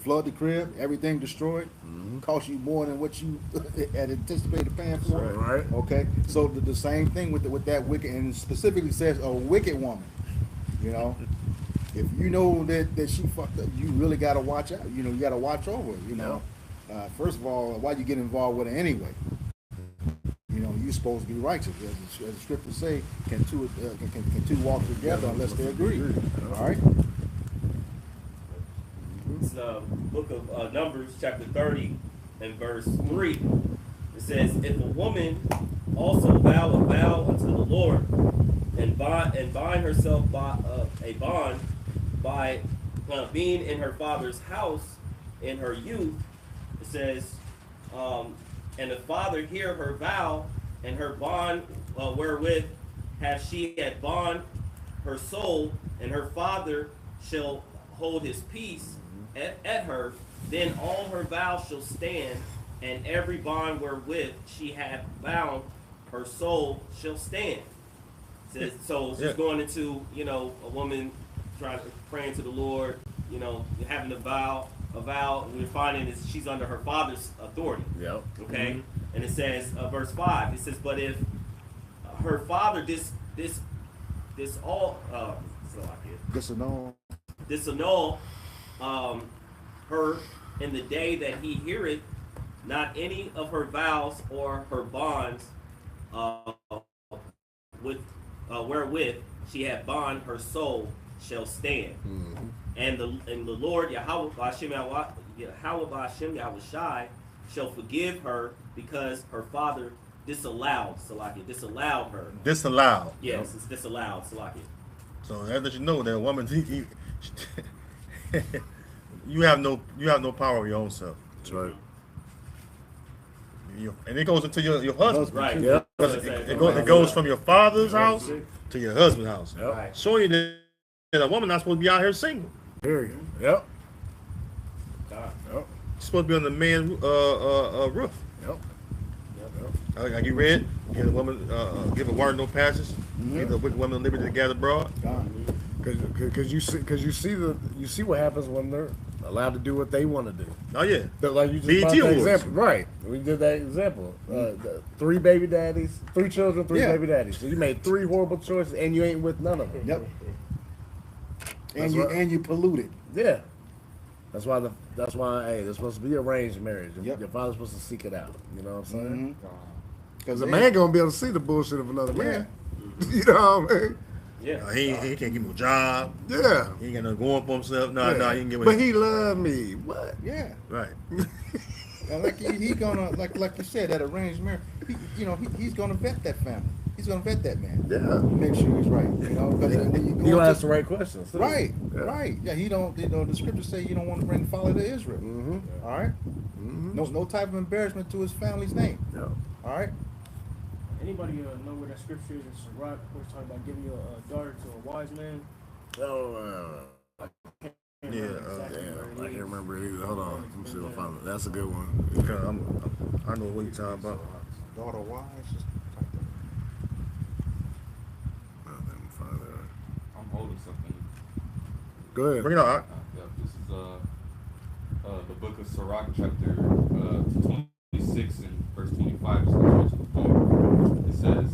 Speaker 2: Flood the crib, everything destroyed, cost you more than what you had anticipated paying for.
Speaker 3: Right.
Speaker 2: Okay, so the same thing with that wicked, and specifically says a wicked woman. If you know that she fucked up, you really gotta watch out. You gotta watch over her. First of all, why you get involved with her anyway? You're supposed to be righteous. As the scriptures say, can two walk together unless they agree? All right.
Speaker 8: It's the book of Numbers, chapter 30 and verse 3. It says, if a woman also vow a vow unto the Lord and bind herself by a bond by being in her father's house in her youth, it says, and the father hear her vow, and her bond wherewith hath she had bond her soul, and her father shall hold his peace at her, then all her vows shall stand, and every bond wherewith she hath bound her soul shall stand. So she's going into, a woman praying to the Lord, having a vow, and we're finding is she's under her father's authority.
Speaker 3: Yep.
Speaker 8: Okay? And it says, verse 5, it says, but if her father disannul her in the day that he heareth not any of her vows or her bonds wherewith she had bond her soul shall stand. And the Lord Yahweh Ba'ashem Yahushai shall forgive her because her father disallowed her.
Speaker 1: Disallowed.
Speaker 8: Yes, it's disallowed, Salakia.
Speaker 1: So that lets you know that a woman, you have no power of your own self.
Speaker 3: That's right.
Speaker 1: And it goes into your husband.
Speaker 8: Right.
Speaker 3: Yeah.
Speaker 1: It goes from your father's house to your husband's house.
Speaker 3: Yep.
Speaker 8: Right.
Speaker 1: Showing you that a woman not supposed to be out here single.
Speaker 3: Period. Yep.
Speaker 8: God.
Speaker 1: She's supposed to be on the man's roof.
Speaker 3: Yep.
Speaker 1: Like you read, give a woman, give a water no passage, give the wicked woman liberty to gather abroad.
Speaker 3: Because you see what happens when they're allowed to do what they want to do.
Speaker 1: Oh yeah.
Speaker 3: But like you just
Speaker 1: BET
Speaker 3: brought that
Speaker 1: awards.
Speaker 3: example, right? We did that example. The 3 baby daddies, 3 children, 3
Speaker 2: Yeah.
Speaker 3: baby daddies. So you made 3 horrible choices, and you ain't with none of them.
Speaker 2: Yep.
Speaker 3: That's
Speaker 2: And
Speaker 3: right.
Speaker 2: you polluted.
Speaker 3: Yeah. That's why there's supposed to be arranged marriage.
Speaker 2: Yep.
Speaker 3: Your father's supposed to seek it out. You know what I'm saying?
Speaker 2: Because
Speaker 3: Because a man gonna be able to see the bullshit of another man.
Speaker 2: Yeah.
Speaker 3: You know what I mean?
Speaker 8: Yeah.
Speaker 1: He can't get no job.
Speaker 3: Yeah.
Speaker 1: He ain't got no going for himself. No, he can get.
Speaker 3: But he loved me. What?
Speaker 2: Yeah.
Speaker 1: Right.
Speaker 2: Like he gonna like you said, that arranged marriage. He's gonna vet that family. He's gonna vet that man.
Speaker 3: Yeah.
Speaker 2: Make sure he's right. Because
Speaker 3: He gonna ask the right questions. too.
Speaker 2: Right.
Speaker 3: Yeah.
Speaker 2: Right. Yeah. He don't. The scriptures say you don't want to bring folly to Israel.
Speaker 3: Mm-hmm.
Speaker 2: All right.
Speaker 3: Mm-hmm.
Speaker 2: No type of embarrassment to his family's name.
Speaker 3: Yeah.
Speaker 2: All right.
Speaker 4: Anybody know where that scripture is in Sirach, where it's talking about giving your daughter to a wise man?
Speaker 3: Oh,
Speaker 1: Yeah.
Speaker 3: damn. I can't remember it either. Hold on. Let me see if I find it. That's a good one.
Speaker 1: I know what you're talking about.
Speaker 2: Daughter wise.
Speaker 3: Oh, let me find it.
Speaker 5: I'm holding something.
Speaker 3: Go ahead.
Speaker 1: Bring it out.
Speaker 5: Yeah, this is the book of Sirach, chapter 26 and verse 25. Just to the point. It says,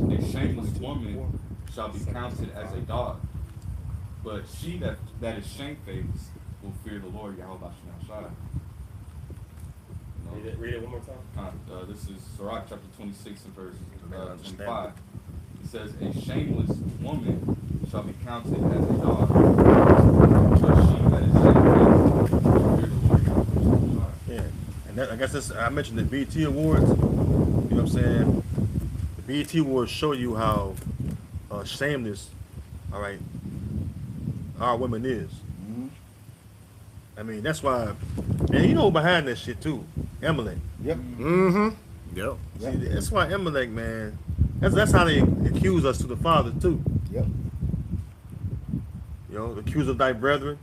Speaker 5: "A shameless woman shall be counted as a dog, but she that is shamefaced will fear the Lord Yahweh Ba'ashem Yahushai."
Speaker 8: Read it one more time.
Speaker 5: This is Sirach chapter 26 and verse 25. It says, "A shameless woman shall be counted as a dog,
Speaker 1: Yeah, and that, I guess that's, I mentioned the BET Awards. You know what I'm saying? The BET Awards show you how shameless, all right, our women is. I mean, that's why, and you know behind that shit too, Emily.
Speaker 2: Yep.
Speaker 3: Mm-hmm. Yep.
Speaker 1: See, that's why Amalek, man. That's how they accuse us to the Father too.
Speaker 2: Yep.
Speaker 1: You know, accuse of thy brethren.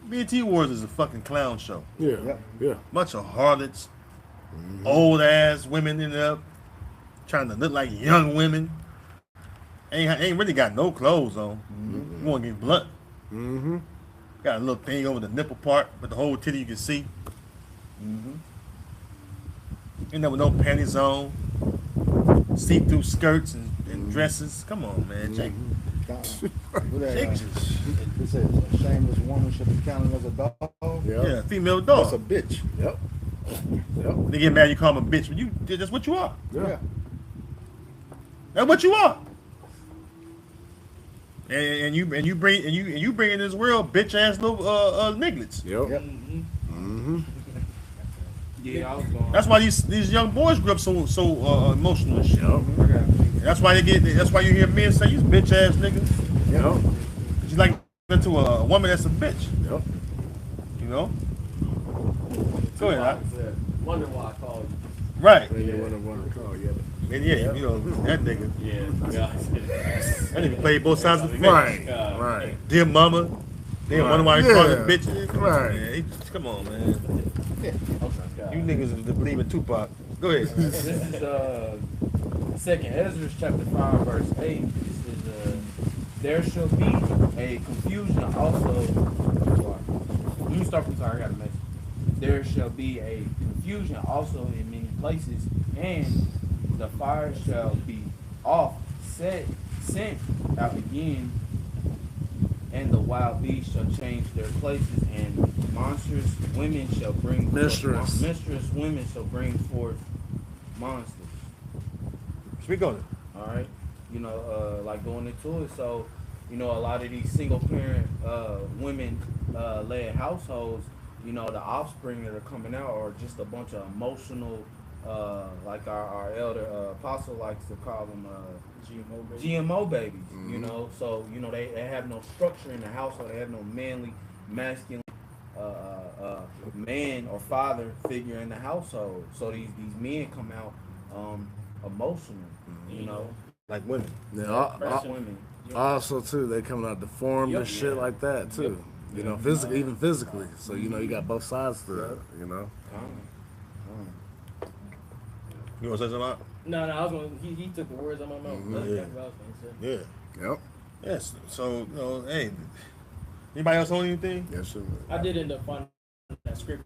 Speaker 1: BT Wars is a fucking clown show.
Speaker 3: Yeah.
Speaker 2: Yep.
Speaker 3: Yeah.
Speaker 1: Bunch of harlots, old ass women in there, trying to look like young women. Ain't really got no clothes on. You want to get blunt.
Speaker 3: Mm-hmm.
Speaker 1: Got a little thing over the nipple part, but the whole titty you can see. Ain't there with no panties on. See-through skirts and dresses. Come on, man. Jake.
Speaker 2: It says a shameless woman should be counted as a dog.
Speaker 3: Yep.
Speaker 1: Yeah, female
Speaker 2: That's a
Speaker 1: dog.
Speaker 2: bitch.
Speaker 3: Yep. Yep.
Speaker 1: They get mad you call them a bitch, but that's what you are.
Speaker 2: Yeah.
Speaker 1: That's what you are. And you bring in this world bitch ass little nigglets.
Speaker 3: Yep.
Speaker 2: Yep.
Speaker 3: Mm-hmm.
Speaker 7: Yeah, I was going.
Speaker 1: That's why these young boys grew up so emotional and shit.
Speaker 3: Yep.
Speaker 1: That's why that's why you hear men say you bitch ass niggas.
Speaker 3: Yep.
Speaker 1: You like into a woman that's a bitch.
Speaker 3: Yep.
Speaker 1: You know? Go ahead. Doc.
Speaker 4: Wonder why I called you.
Speaker 1: Right.
Speaker 3: They didn't want to call yet.
Speaker 1: And yeah, you know, that nigga.
Speaker 8: Yeah.
Speaker 1: That nigga played both sides of the fence.
Speaker 3: Right. Right.
Speaker 1: Dear mama. They wonder why he
Speaker 3: Yeah.
Speaker 1: called him bitch. Come on,
Speaker 3: Right.
Speaker 1: man. Come on, man. You niggas believe in Tupac. Go ahead.
Speaker 7: This is Second Ezra chapter 5 verse 8. It says, there shall be a confusion also. Let me start from sorry, I got a message. There shall be a confusion also in many places, and the fire shall be sent out again, and the wild beasts shall change their places, and monstrous women shall bring
Speaker 3: Mistress.
Speaker 7: mistress women shall bring forth monsters.
Speaker 1: Speak on it.
Speaker 7: All right, like going into it. So, a lot of these single parent women led households, the offspring that are coming out are just a bunch of emotional, like our elder apostle likes to call them GMO babies. So they have no structure in the household. They have no manly, masculine man or father figure in the household. So these men come out emotional,
Speaker 1: Like women.
Speaker 3: Yeah.
Speaker 7: fresh women.
Speaker 3: Also, too, they coming out deformed and shit like that too. Physically, even physically. So you got both sides to that.
Speaker 1: You want to say something?
Speaker 4: No, I was going. He took the words out of my mouth. That's exactly what I was going to say.
Speaker 1: Yeah.
Speaker 3: Yep.
Speaker 1: Yes. So, hey, anybody else own anything?
Speaker 3: Yes, sir.
Speaker 4: I did end up finding that scripture.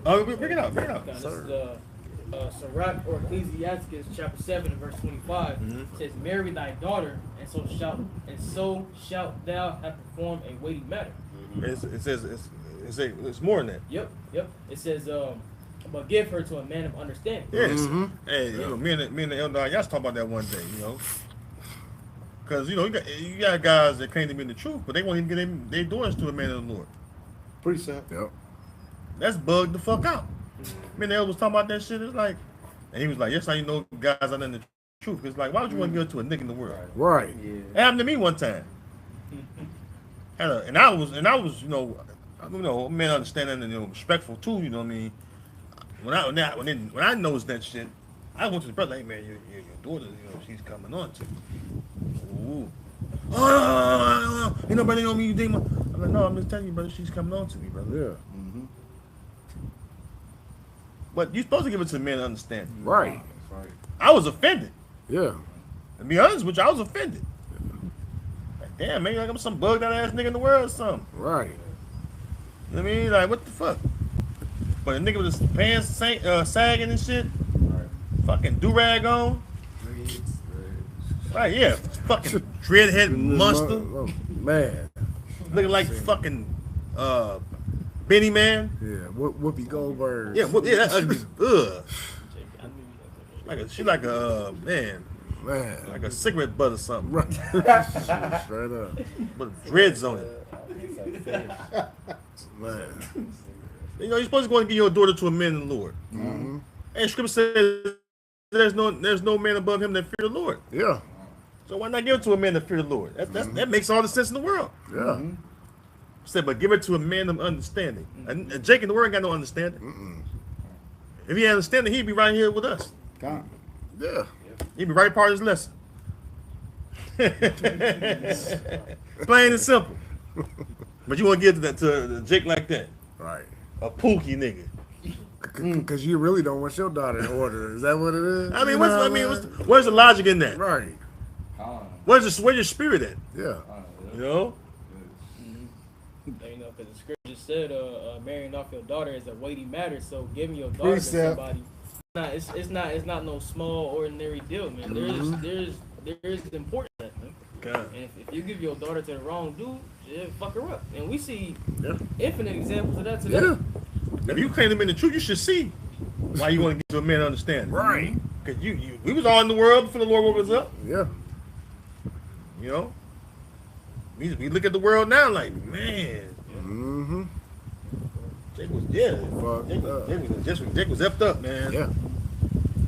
Speaker 1: Oh, bring it out.
Speaker 4: This is Sirach or Ecclesiasticus chapter 7 and verse 25. It says, "Marry thy daughter, and so shalt thou have performed a weighty matter."
Speaker 1: It says it's more than that.
Speaker 4: Yep. It says, "But give her to a man of understanding."
Speaker 1: Yes. Hey, me and the elder, y'all talk about that one day, because you got guys that claim to be the truth, but they won't even get their daughters to a man of the Lord.
Speaker 2: Pretty sad.
Speaker 3: Yep.
Speaker 1: That's bugged the fuck out. Me and the elder was talking about that shit. It's like, and he was like, "Yes, how you know guys are in the truth?" It's like, why would you want to give it to a nigga in the world?
Speaker 3: Right.
Speaker 1: It happened to me one time. And I was, a man understanding and respectful too. You know what I mean? When I noticed that shit, I went to the brother. Hey man, your daughter, she's coming on to me. Ooh. Oh, ain't nobody know me. You think I'm like, no, I'm just telling you, brother. She's coming on to me, brother.
Speaker 3: Yeah.
Speaker 1: But you're supposed to give it to the man to understand.
Speaker 3: Right.
Speaker 1: I was offended.
Speaker 3: Yeah.
Speaker 1: To be honest with you, I was offended. Like, damn, man, like I'm some bugged out ass nigga in the world or something.
Speaker 3: Right.
Speaker 1: You know what I mean? Like, what the fuck? But a nigga with his pants sagging and shit, fucking do-rag on. Right, yeah, fucking dreadhead monster,
Speaker 3: Oh, man.
Speaker 1: looking like fucking Benny Man.
Speaker 3: Yeah. Whoopi Goldberg.
Speaker 1: Yeah, that ugly. Ugh. She like a man.
Speaker 3: Man.
Speaker 1: like a cigarette butt or something.
Speaker 3: Right. Straight up.
Speaker 1: With dreads on it.
Speaker 3: Man.
Speaker 1: You know, you're supposed to go and give your daughter to a man in the Lord.
Speaker 3: Mm-hmm.
Speaker 1: And Scripture says there's no man above him that fear the Lord.
Speaker 3: Yeah.
Speaker 1: So why not give it to a man that fear the Lord? That makes all the sense in the world.
Speaker 3: Yeah.
Speaker 1: Said, but give it to a man of understanding. And Jake in the world ain't got no understanding. If he had understanding, he'd be right here with us.
Speaker 2: God.
Speaker 3: Yeah.
Speaker 1: He'd be right part of his lesson. Plain and simple. But you want to give that to Jake like that?
Speaker 3: Right.
Speaker 1: A pookie nigga.
Speaker 3: Because you really don't want your daughter in order. Is that what it is?
Speaker 1: I mean, where's the logic in that?
Speaker 3: Right.
Speaker 1: Where's your spirit at?
Speaker 3: Yeah.
Speaker 1: You know?
Speaker 4: You know, because the scripture said, marrying off your daughter is a weighty matter. So giving your daughter to
Speaker 2: Precept.
Speaker 4: somebody, it's not no small ordinary deal, man. There's importance in that, man.
Speaker 1: God.
Speaker 4: And if you give your daughter to the wrong dude, it'll fuck her up. And we see
Speaker 1: Yeah.
Speaker 4: infinite examples of that today.
Speaker 3: Yeah.
Speaker 1: If you claim to be the truth, you should see why you want to get to a man to understand.
Speaker 3: Right.
Speaker 1: Because we was all in the world before the Lord woke us up.
Speaker 3: Yeah.
Speaker 1: You know? We look at the world now like, man,
Speaker 3: Mm-hmm.
Speaker 1: Jake was Jake was effed up, man.
Speaker 3: Yeah.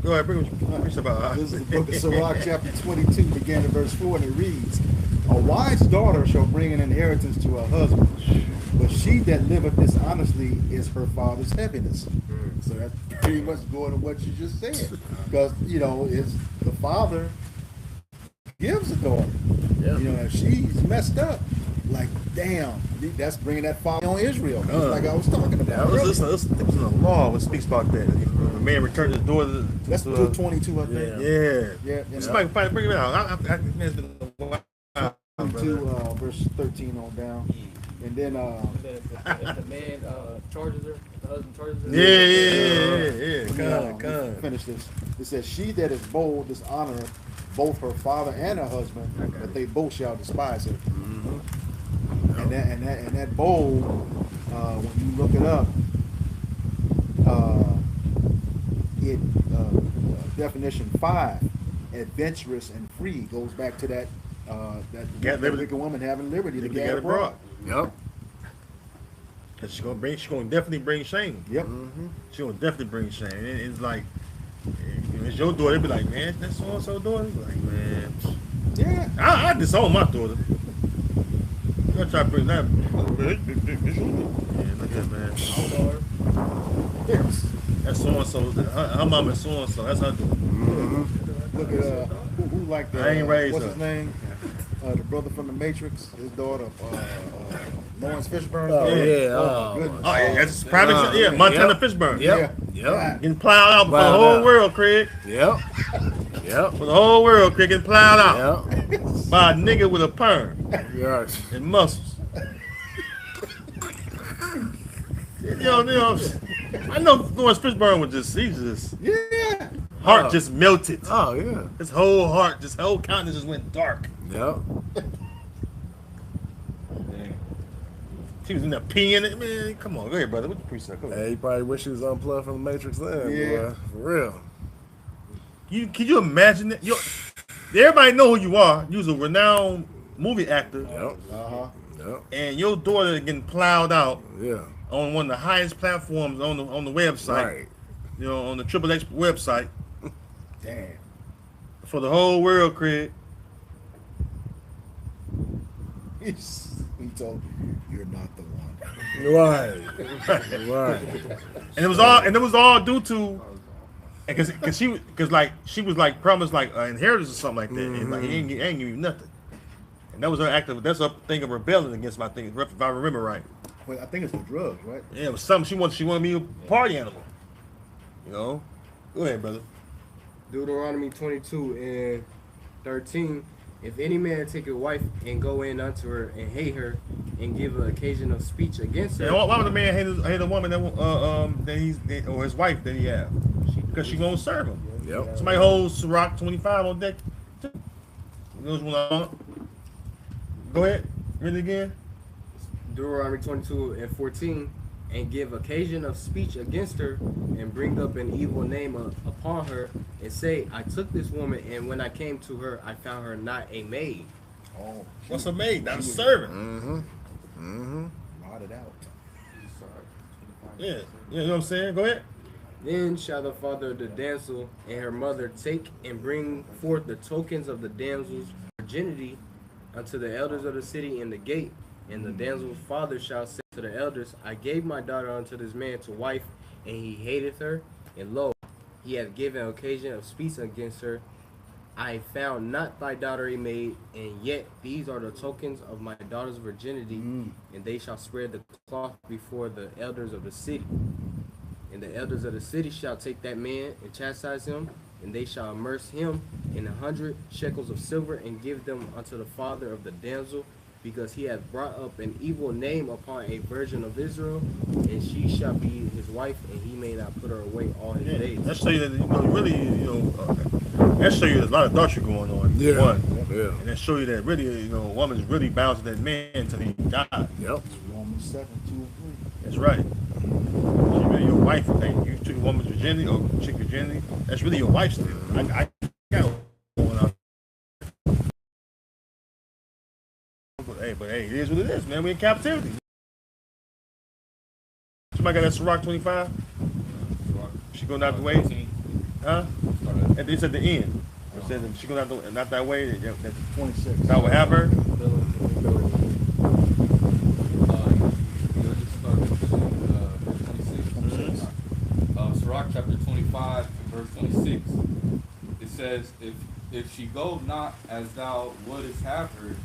Speaker 1: Go ahead, bring what about.
Speaker 2: This is the book of Sirach, chapter 22, beginning at verse 4, and it reads, A wise daughter shall bring an inheritance to her husband, but she that liveth dishonestly is her father's heaviness. So that's pretty much going to what you just said. Because, you know, it's the father gives a daughter.
Speaker 3: Yeah.
Speaker 2: You know, if she's messed up, like, damn, that's bringing that father on Israel, like I was talking about.
Speaker 1: Listen, in the law what speaks about that. A man returned his daughter.
Speaker 2: That's 222, I think.
Speaker 1: Yeah. Somebody bring it out. It's been a while,
Speaker 2: 22,
Speaker 1: brother.
Speaker 2: verse 13 on down. And then,
Speaker 4: If the man charges her, if the husband charges her.
Speaker 1: Come.
Speaker 2: finish this. It says, She that is bold dishonoreth both her father and her husband, but they both shall despise her. And that bold, when you look it up, definition 5, adventurous and free, goes back to that
Speaker 1: Get liberty.
Speaker 2: wicked woman having liberty to
Speaker 1: Get
Speaker 2: get
Speaker 1: it
Speaker 2: abroad.
Speaker 1: abroad.
Speaker 3: Yep.
Speaker 1: Cause she's gonna definitely bring shame.
Speaker 2: Yep.
Speaker 1: She's gonna definitely bring shame. And it's like, if it's your daughter, they be like, man, that's so and so daughter. Like, man,
Speaker 2: Yeah.
Speaker 1: I disown my daughter. You gotta try to bring that. Man, look at that, man.
Speaker 2: Yes.
Speaker 1: That's so and so. Her mom is so and so. That's her daughter.
Speaker 2: Look at who like that?
Speaker 1: I ain't raised
Speaker 2: what's
Speaker 1: her.
Speaker 2: his name? The brother from the Matrix. His daughter, Lawrence Fishburne.
Speaker 3: Oh, yeah.
Speaker 2: Oh, my goodness.
Speaker 1: Oh yeah, that's prime example. Yeah, Montana
Speaker 3: Yep.
Speaker 1: Fishburne.
Speaker 3: Yep.
Speaker 2: Yeah.
Speaker 3: Yep.
Speaker 1: Getting plowed out for the
Speaker 3: Plowed
Speaker 1: whole
Speaker 3: out.
Speaker 1: world, Craig.
Speaker 3: Yep. Yep.
Speaker 1: For the whole world, Craig, getting plowed out
Speaker 3: Yep.
Speaker 1: by a nigga with a perm
Speaker 3: Yeah.
Speaker 1: and muscles. I know Lawrence Fishburne was he's
Speaker 2: Yeah.
Speaker 1: heart just melted.
Speaker 3: Oh, yeah.
Speaker 1: His whole heart, his whole countenance just went dark.
Speaker 3: Yep.
Speaker 1: She was in there peeing it. Man, come on, go ahead, brother. What's the precept? Go ahead.
Speaker 3: Hey, you probably wish he was unplugged from the Matrix then,
Speaker 2: Yeah.
Speaker 3: boy. For real.
Speaker 1: Can you imagine that? Everybody know who you are. You was a renowned movie actor,
Speaker 3: Yep. Yep.
Speaker 1: and your daughter getting plowed out
Speaker 3: Yeah.
Speaker 1: on one of the highest platforms on the website.
Speaker 3: Right.
Speaker 1: You know, on the Triple X website
Speaker 2: Damn.
Speaker 1: for the whole world, Craig.
Speaker 2: He told you, you're not the one.
Speaker 3: Right. Right.
Speaker 1: And it was all due to, because she was like promised like an inheritance or something like that, and like he ain't give you nothing. And that was her act of, that's her thing of rebelling against my thing, if I remember right.
Speaker 2: Well, I think it's the drugs, right?
Speaker 1: Yeah, it was something she wanted me a party animal. You know? Go ahead, brother.
Speaker 6: Deuteronomy 22 and 13. If any man take a wife and go in unto her and hate her and give an occasion of speech against her,
Speaker 1: Yeah, why would the man hate a woman or his wife that he have? Because she won't serve him.
Speaker 3: Yep.
Speaker 1: Somebody holds Sirach 25 on deck. Those one I want. Go ahead. Read it again.
Speaker 6: Deuteronomy 22 and 14. and give occasion of speech against her, and bring up an evil name upon her, and say, I took this woman, and when I came to her, I found her not a maid.
Speaker 2: Oh,
Speaker 1: What's a maid? Not a servant.
Speaker 2: blotted out.
Speaker 1: Yeah. You know what I'm saying? Go ahead.
Speaker 6: Then shall the father of the damsel and her mother take and bring forth the tokens of the damsel's virginity unto the elders of the city in the gate. And the damsel's father shall say to the elders, I gave my daughter unto this man to wife, and he hateth her. And lo, he hath given occasion of speech against her. I found not thy daughter a maid, and yet these are the tokens of my daughter's virginity. And they shall spread the cloth before the elders of the city. And the elders of the city shall take that man and chastise him, and they shall immerse him in 100 shekels of silver, and give them unto the father of the damsel, because he hath brought up an evil name upon a virgin of Israel, and she shall be his wife, and he may not put her away all his days.
Speaker 1: That show you that that show you there's a lot of adultery going on.
Speaker 3: Yeah.
Speaker 1: One.
Speaker 3: Yeah.
Speaker 1: And that show you that really, a woman's really bound to that man until he dies.
Speaker 3: Yep.
Speaker 2: Romans 7, 2 and 3.
Speaker 1: That's right. She really your wife. Hey, you took a woman's virginity or chick virginity. That's really your wife still. I got going on. But hey, it is what it is, man. We in captivity. Somebody got that Ciroc 25? She going out the way? Huh? And it's at the end. It says if she going not that way. That's
Speaker 2: 26.
Speaker 1: that what happened.
Speaker 9: Sirach chapter 25 and verse 26. It says, if she go not as thou wouldest have her,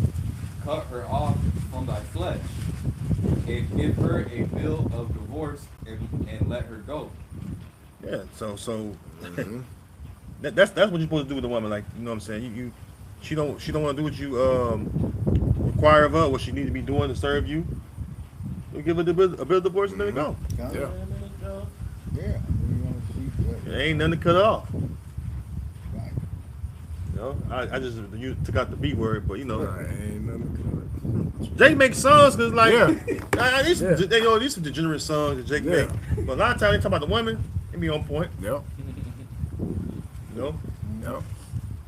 Speaker 9: cut her off from thy flesh, and give her a bill of divorce, and let her go.
Speaker 1: Yeah. So that's what you're supposed to do with a woman. Like, you know what I'm saying? She don't want to do what you require of her, what she needs to be doing to serve you. You give her a bill of divorce and let it go.
Speaker 3: Yeah.
Speaker 2: Yeah.
Speaker 1: There ain't nothing to cut off.
Speaker 2: Right.
Speaker 1: I just took out the B word, but
Speaker 3: Ain't nothing to
Speaker 1: Jake makes songs because like
Speaker 3: Yeah.
Speaker 1: these some degenerate songs that Jake
Speaker 3: Yeah.
Speaker 1: make. But a lot of times they talk about the women, they be on point.
Speaker 3: Yep.
Speaker 1: You know,
Speaker 3: Yep.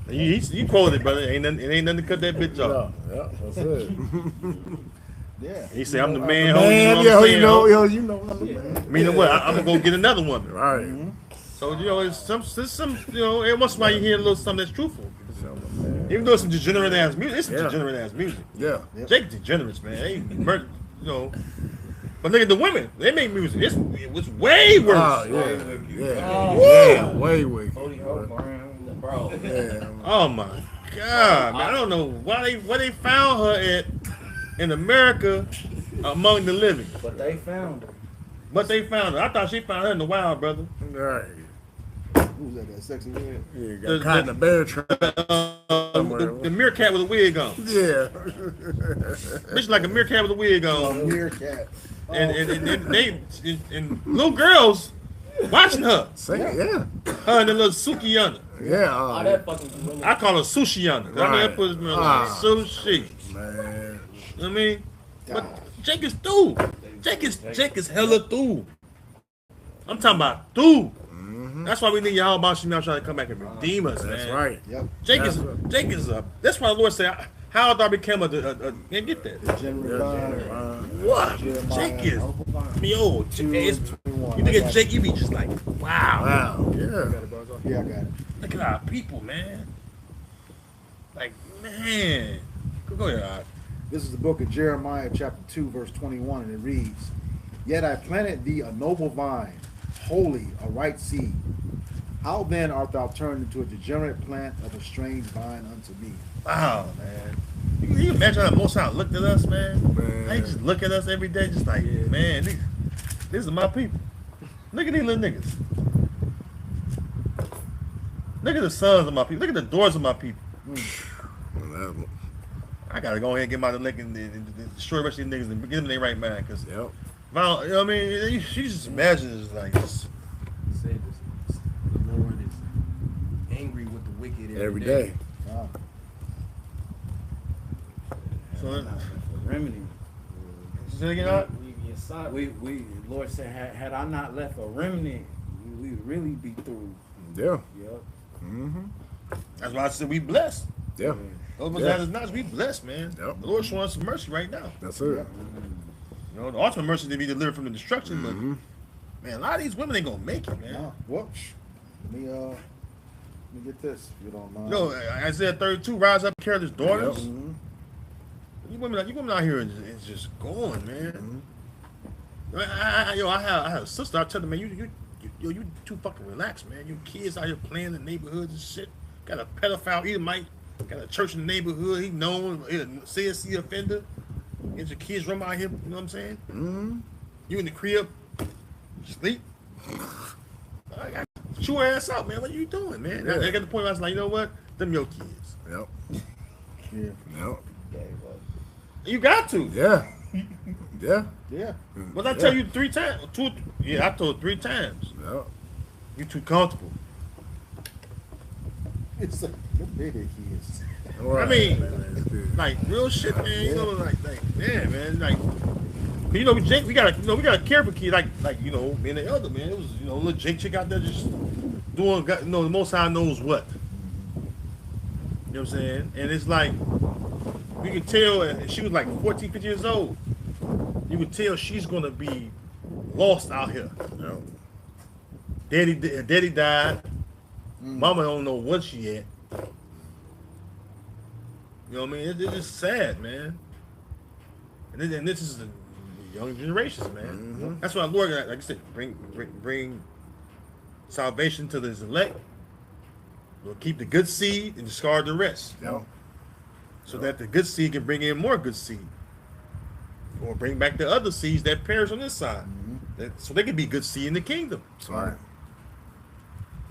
Speaker 1: and you quoted it, brother. It ain't nothing to cut that bitch off.
Speaker 3: Yeah. That's it.
Speaker 2: Yeah.
Speaker 1: He said, "I'm the man."
Speaker 3: Man,
Speaker 1: you know what I'm saying?
Speaker 3: you know what I'm saying.
Speaker 1: Meaning what? I'm gonna go get another woman.
Speaker 3: Right.
Speaker 1: So it's some every once in a while you hear a little something that's truthful. Even though it's some degenerate ass music, it's some degenerate ass music.
Speaker 3: Yeah.
Speaker 1: Jake degenerates, man. They murder, But look at the women. They make music. It was way worse.
Speaker 3: Oh, yeah.
Speaker 1: Yeah.
Speaker 3: Way wicked.
Speaker 8: Bro.
Speaker 3: Yeah.
Speaker 1: Oh my God, man! I don't know where they found her at in America among the living.
Speaker 7: But they found her.
Speaker 1: But they found her. I thought she found her in the wild, brother.
Speaker 3: Right.
Speaker 2: Who's that? That sexy man?
Speaker 3: Yeah, got caught in a bear trap.
Speaker 1: The meerkat with a wig on.
Speaker 3: Yeah.
Speaker 1: Bitch like a meerkat with a wig on.
Speaker 2: Meerkat.
Speaker 1: And little girls watching her.
Speaker 3: Say it, yeah.
Speaker 1: Her and the little Sukiyana.
Speaker 3: Yeah.
Speaker 4: All that fucking
Speaker 1: I call her Sushiyana. I mean,
Speaker 3: Right.
Speaker 1: that puts me like sushi.
Speaker 3: Man.
Speaker 1: You know what I mean? But Jake is through. Jake is hella through. I'm talking about through. That's why we need y'all about Shemel trying to come back and redeem us, man.
Speaker 3: That's right.
Speaker 2: Yep.
Speaker 1: Jake is a. That's why the Lord said, "How I became a and get that." What? Jake is. You look at Jake, you be just like, wow.
Speaker 3: Wow. Yeah.
Speaker 2: Yeah, I got it.
Speaker 1: Look at our people, man. Like, man. Go ahead, Odd.
Speaker 2: This is the book of Jeremiah, chapter 2, verse 21, and it reads, Yet I planted thee a noble vine, holy, a right seed. How then art thou turned into a degenerate plant of a strange vine unto me?
Speaker 1: Wow, man. You can imagine how Most High looked at us, man? They just look at us every day, just like, man, these are my people. Look at these little niggas. Look at the sons of my people. Look at the daughters of my people. I gotta go ahead and get my lick and destroy the rest of these niggas and get them in their right mind. Cause
Speaker 3: Yep.
Speaker 1: if I don't, you know what I mean? You just imagine it's like this.
Speaker 6: Say this. The Lord is angry with the wicked
Speaker 3: Every day.
Speaker 2: Wow.
Speaker 1: So,
Speaker 7: Remedy.
Speaker 1: say it again, Odd?
Speaker 4: assignment.
Speaker 10: We Lord said, had I not left a remnant, we would really be through.
Speaker 3: Yeah.
Speaker 10: Yep.
Speaker 3: Mm-hmm.
Speaker 1: That's why I said we blessed.
Speaker 3: Yeah.
Speaker 1: Those of us
Speaker 3: Yeah.
Speaker 1: that is not, we blessed, man.
Speaker 3: Yep.
Speaker 1: The Lord's showing us some mercy right now.
Speaker 3: That's it.
Speaker 2: Yep.
Speaker 1: You know, the ultimate mercy to be delivered from the destruction,
Speaker 3: Mm-hmm.
Speaker 1: but man, a lot of these women ain't gonna make it, man.
Speaker 2: No. Well, let me get this, if you don't mind.
Speaker 1: You know, Isaiah 32, rise up, care of his daughters.
Speaker 2: Mhm.
Speaker 1: You women out here is just going, man.
Speaker 3: Mm-hmm.
Speaker 1: I have a sister. I tell them, man, you too fucking relaxed, man. You kids out here playing in the neighborhoods and shit. Got a pedophile Edomite. Got a church in the neighborhood. He known. He a CSC offender. Get your kids run out here. You know what I'm saying?
Speaker 3: Mm-hmm.
Speaker 1: You in the crib, sleep. I got chew her ass out, man. What are you doing, man?
Speaker 3: Yeah.
Speaker 1: I got the point where I was like, you know what? Them your kids.
Speaker 3: Yep.
Speaker 2: Yeah.
Speaker 3: Yep.
Speaker 1: You got to.
Speaker 3: Yeah. Yeah.
Speaker 2: Yeah.
Speaker 1: But I tell you 3 times. I told 3 times.
Speaker 3: Yep.
Speaker 1: You too comfortable.
Speaker 2: It's like the bigger kids.
Speaker 1: I mean, like real shit, man. You know, like man, like you know, Jake, we gotta care for kids, like you know, being the elder, man. It was little Jake chick out there just doing, the Most High knows what. You know what I'm saying? And it's like we could tell, and she was like 14, 15 years old. You could tell she's gonna be lost out here.
Speaker 3: Yep.
Speaker 1: Daddy died. Mama don't know what she at. You know what I mean? It's just sad, man. And this is the young generations, man.
Speaker 3: Mm-hmm.
Speaker 1: That's why Lord, like I said, bring salvation to His elect. We'll keep the good seed and discard the rest.
Speaker 3: Yep.
Speaker 1: So that the good seed can bring in more good seed. Or bring back the other seeds that perish on this side. So they can be good seed in the kingdom.
Speaker 3: That's right.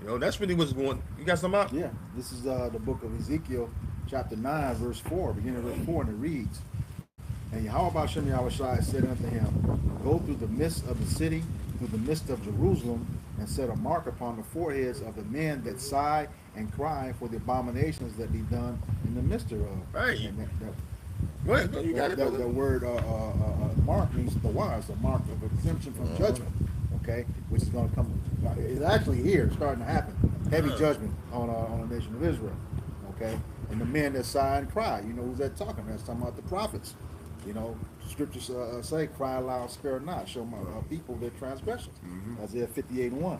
Speaker 1: You know, that's really what's going. You got something out?
Speaker 2: Yeah. This is the book of Ezekiel, chapter 9, verse 4, beginning of verse 4, and it reads, And Yahweh Hashem Yahushua said unto him, Go through the midst of the city, through the midst of Jerusalem, and set a mark upon the foreheads of the men that sigh and cry for the abominations that be done in the midst thereof.
Speaker 1: Right.
Speaker 2: And
Speaker 1: Go ahead. You got it.
Speaker 2: the
Speaker 1: brother.
Speaker 2: word mark means the wise, the mark of exemption from judgment, okay, which is going to come. It's actually here, starting to happen. Heavy judgment on the nation of Israel, okay. And the men that sigh and cry, you know who's that talking? That's talking about the prophets. You know, scriptures say, "Cry aloud, spare not, show my people their transgressions." Isaiah 58:1,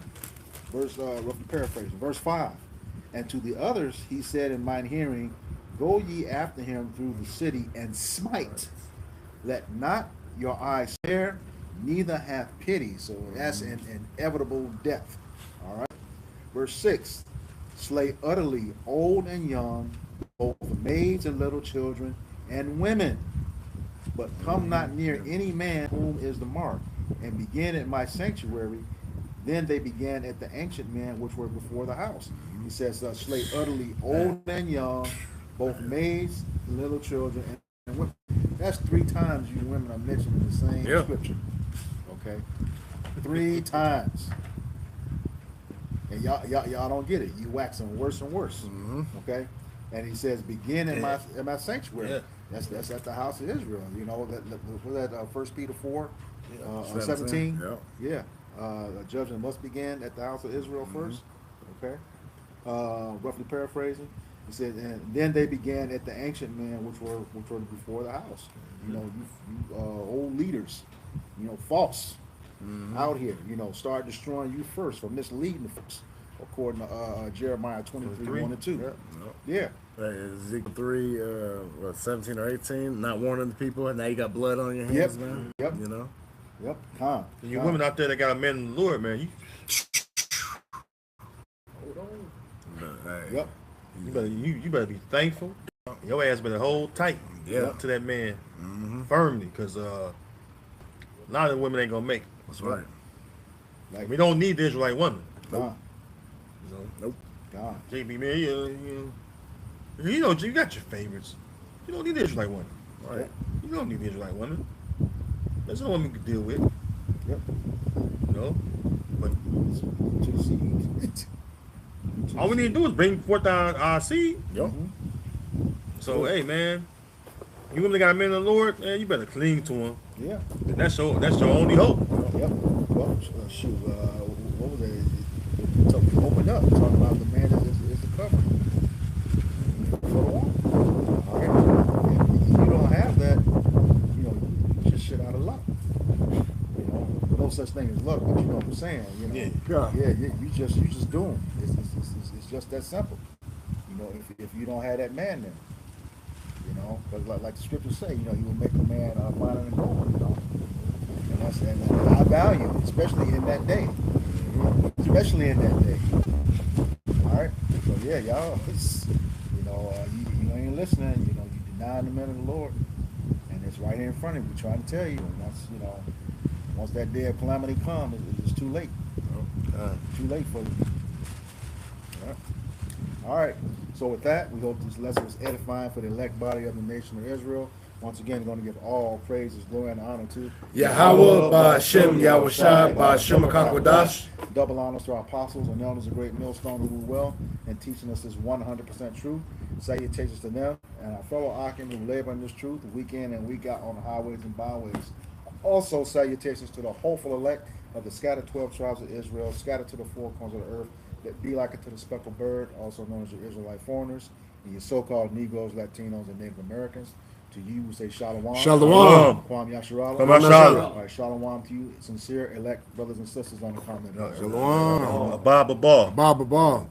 Speaker 2: verse roughly paraphrasing, verse 5. And to the others he said in mine hearing, Go ye after him through the city and smite. Let not your eyes stare, neither have pity. So that's an inevitable death. All right. Verse 6. Slay utterly old and young, both maids and little children, and women. But come not near any man whom is the mark, and begin at my sanctuary. Then they began at the ancient men which were before the house. He says, slay utterly old and young, both maids, little children, and women. That's 3 times you women are mentioned in the same scripture. Okay? 3 times. And y'all don't get it. You waxing worse and worse. Okay? And he says, begin in my sanctuary.
Speaker 1: Yeah.
Speaker 2: That's at the house of Israel. You know, was that 1 Peter 4, 17?
Speaker 3: Yeah.
Speaker 2: Judgment must begin at the house of Israel first. Okay? Roughly paraphrasing. He said, and then they began at the ancient men which were before the house. You know, you old leaders, you know, false out here, you know, start destroying you first for misleading the folks, according to Jeremiah 23, 1 and 2. Yeah.
Speaker 3: Ezekiel 3, 17 or 18, not warning the people, and now you got blood on your hands, man.
Speaker 2: Yep.
Speaker 3: You know?
Speaker 2: Yep. Calm.
Speaker 1: And you women out there that got a man in the Lord, man,
Speaker 2: Yep.
Speaker 1: you better be thankful. Your ass better hold tight to that man firmly, because a lot of the women ain't gonna make it.
Speaker 3: That's right.
Speaker 2: Like,
Speaker 1: We don't need the Israelite woman.
Speaker 2: God.
Speaker 1: You know?
Speaker 3: Nope.
Speaker 2: God.
Speaker 1: JB, man, you know, you got your favorites. You don't need the Israelite woman.
Speaker 3: Right.
Speaker 1: You don't need the Israelite woman. There's no woman you can deal with.
Speaker 2: Yep.
Speaker 1: You know? But
Speaker 2: To the seed.
Speaker 1: all we need to do is bring forth our seed.
Speaker 3: Yep.
Speaker 1: So, hey, man, you women got a man in the Lord, man, you better cling to him.
Speaker 2: Yeah.
Speaker 1: And that's your only hope.
Speaker 2: Yep. Well, shoot. What was it? So we opened up talking about the man is the covering for the woman. All right. If you don't have that, you just shit out of luck. No such thing as luck, but you know what I'm saying. You just doomed. It's just that simple. If you don't have that man there. But like the scriptures say, he will make a man finer than gold, and that's high value, especially in that day. Especially in that day. All right. So yeah, y'all, you ain't listening. You denying the men of the Lord, and it's right here in front of you, trying to tell you. And once that day of calamity comes, it's too late. Too late for you. All right. So with that, we hope this lesson was edifying for the elect body of the nation of Israel. Once again, we're going to give all praises, glory, and honor to
Speaker 3: Yahweh, Ba'Shem, Yahushai, Ba'Shem HaKakwadash.
Speaker 2: Double honors to our apostles and elders of great millstone who rule well and teaching us this 100% truth. Salutations to them and our fellow Akim who labor in this truth week in and week out on the highways and byways. Also, salutations to the hopeful elect of the scattered 12 tribes of Israel, scattered to the four corners of the earth, that be like it to the speckled bird, also known as your Israelite foreigners, and your so-called Negroes, Latinos, and Native Americans. To you, we say Shalom.
Speaker 3: Shalom.
Speaker 2: Kwam Yasharala.
Speaker 1: Kwam Yasharala.
Speaker 2: All right, Shalom to you, sincere elect brothers and sisters on the comment.
Speaker 3: Shalom.
Speaker 1: Abba.
Speaker 3: Baba.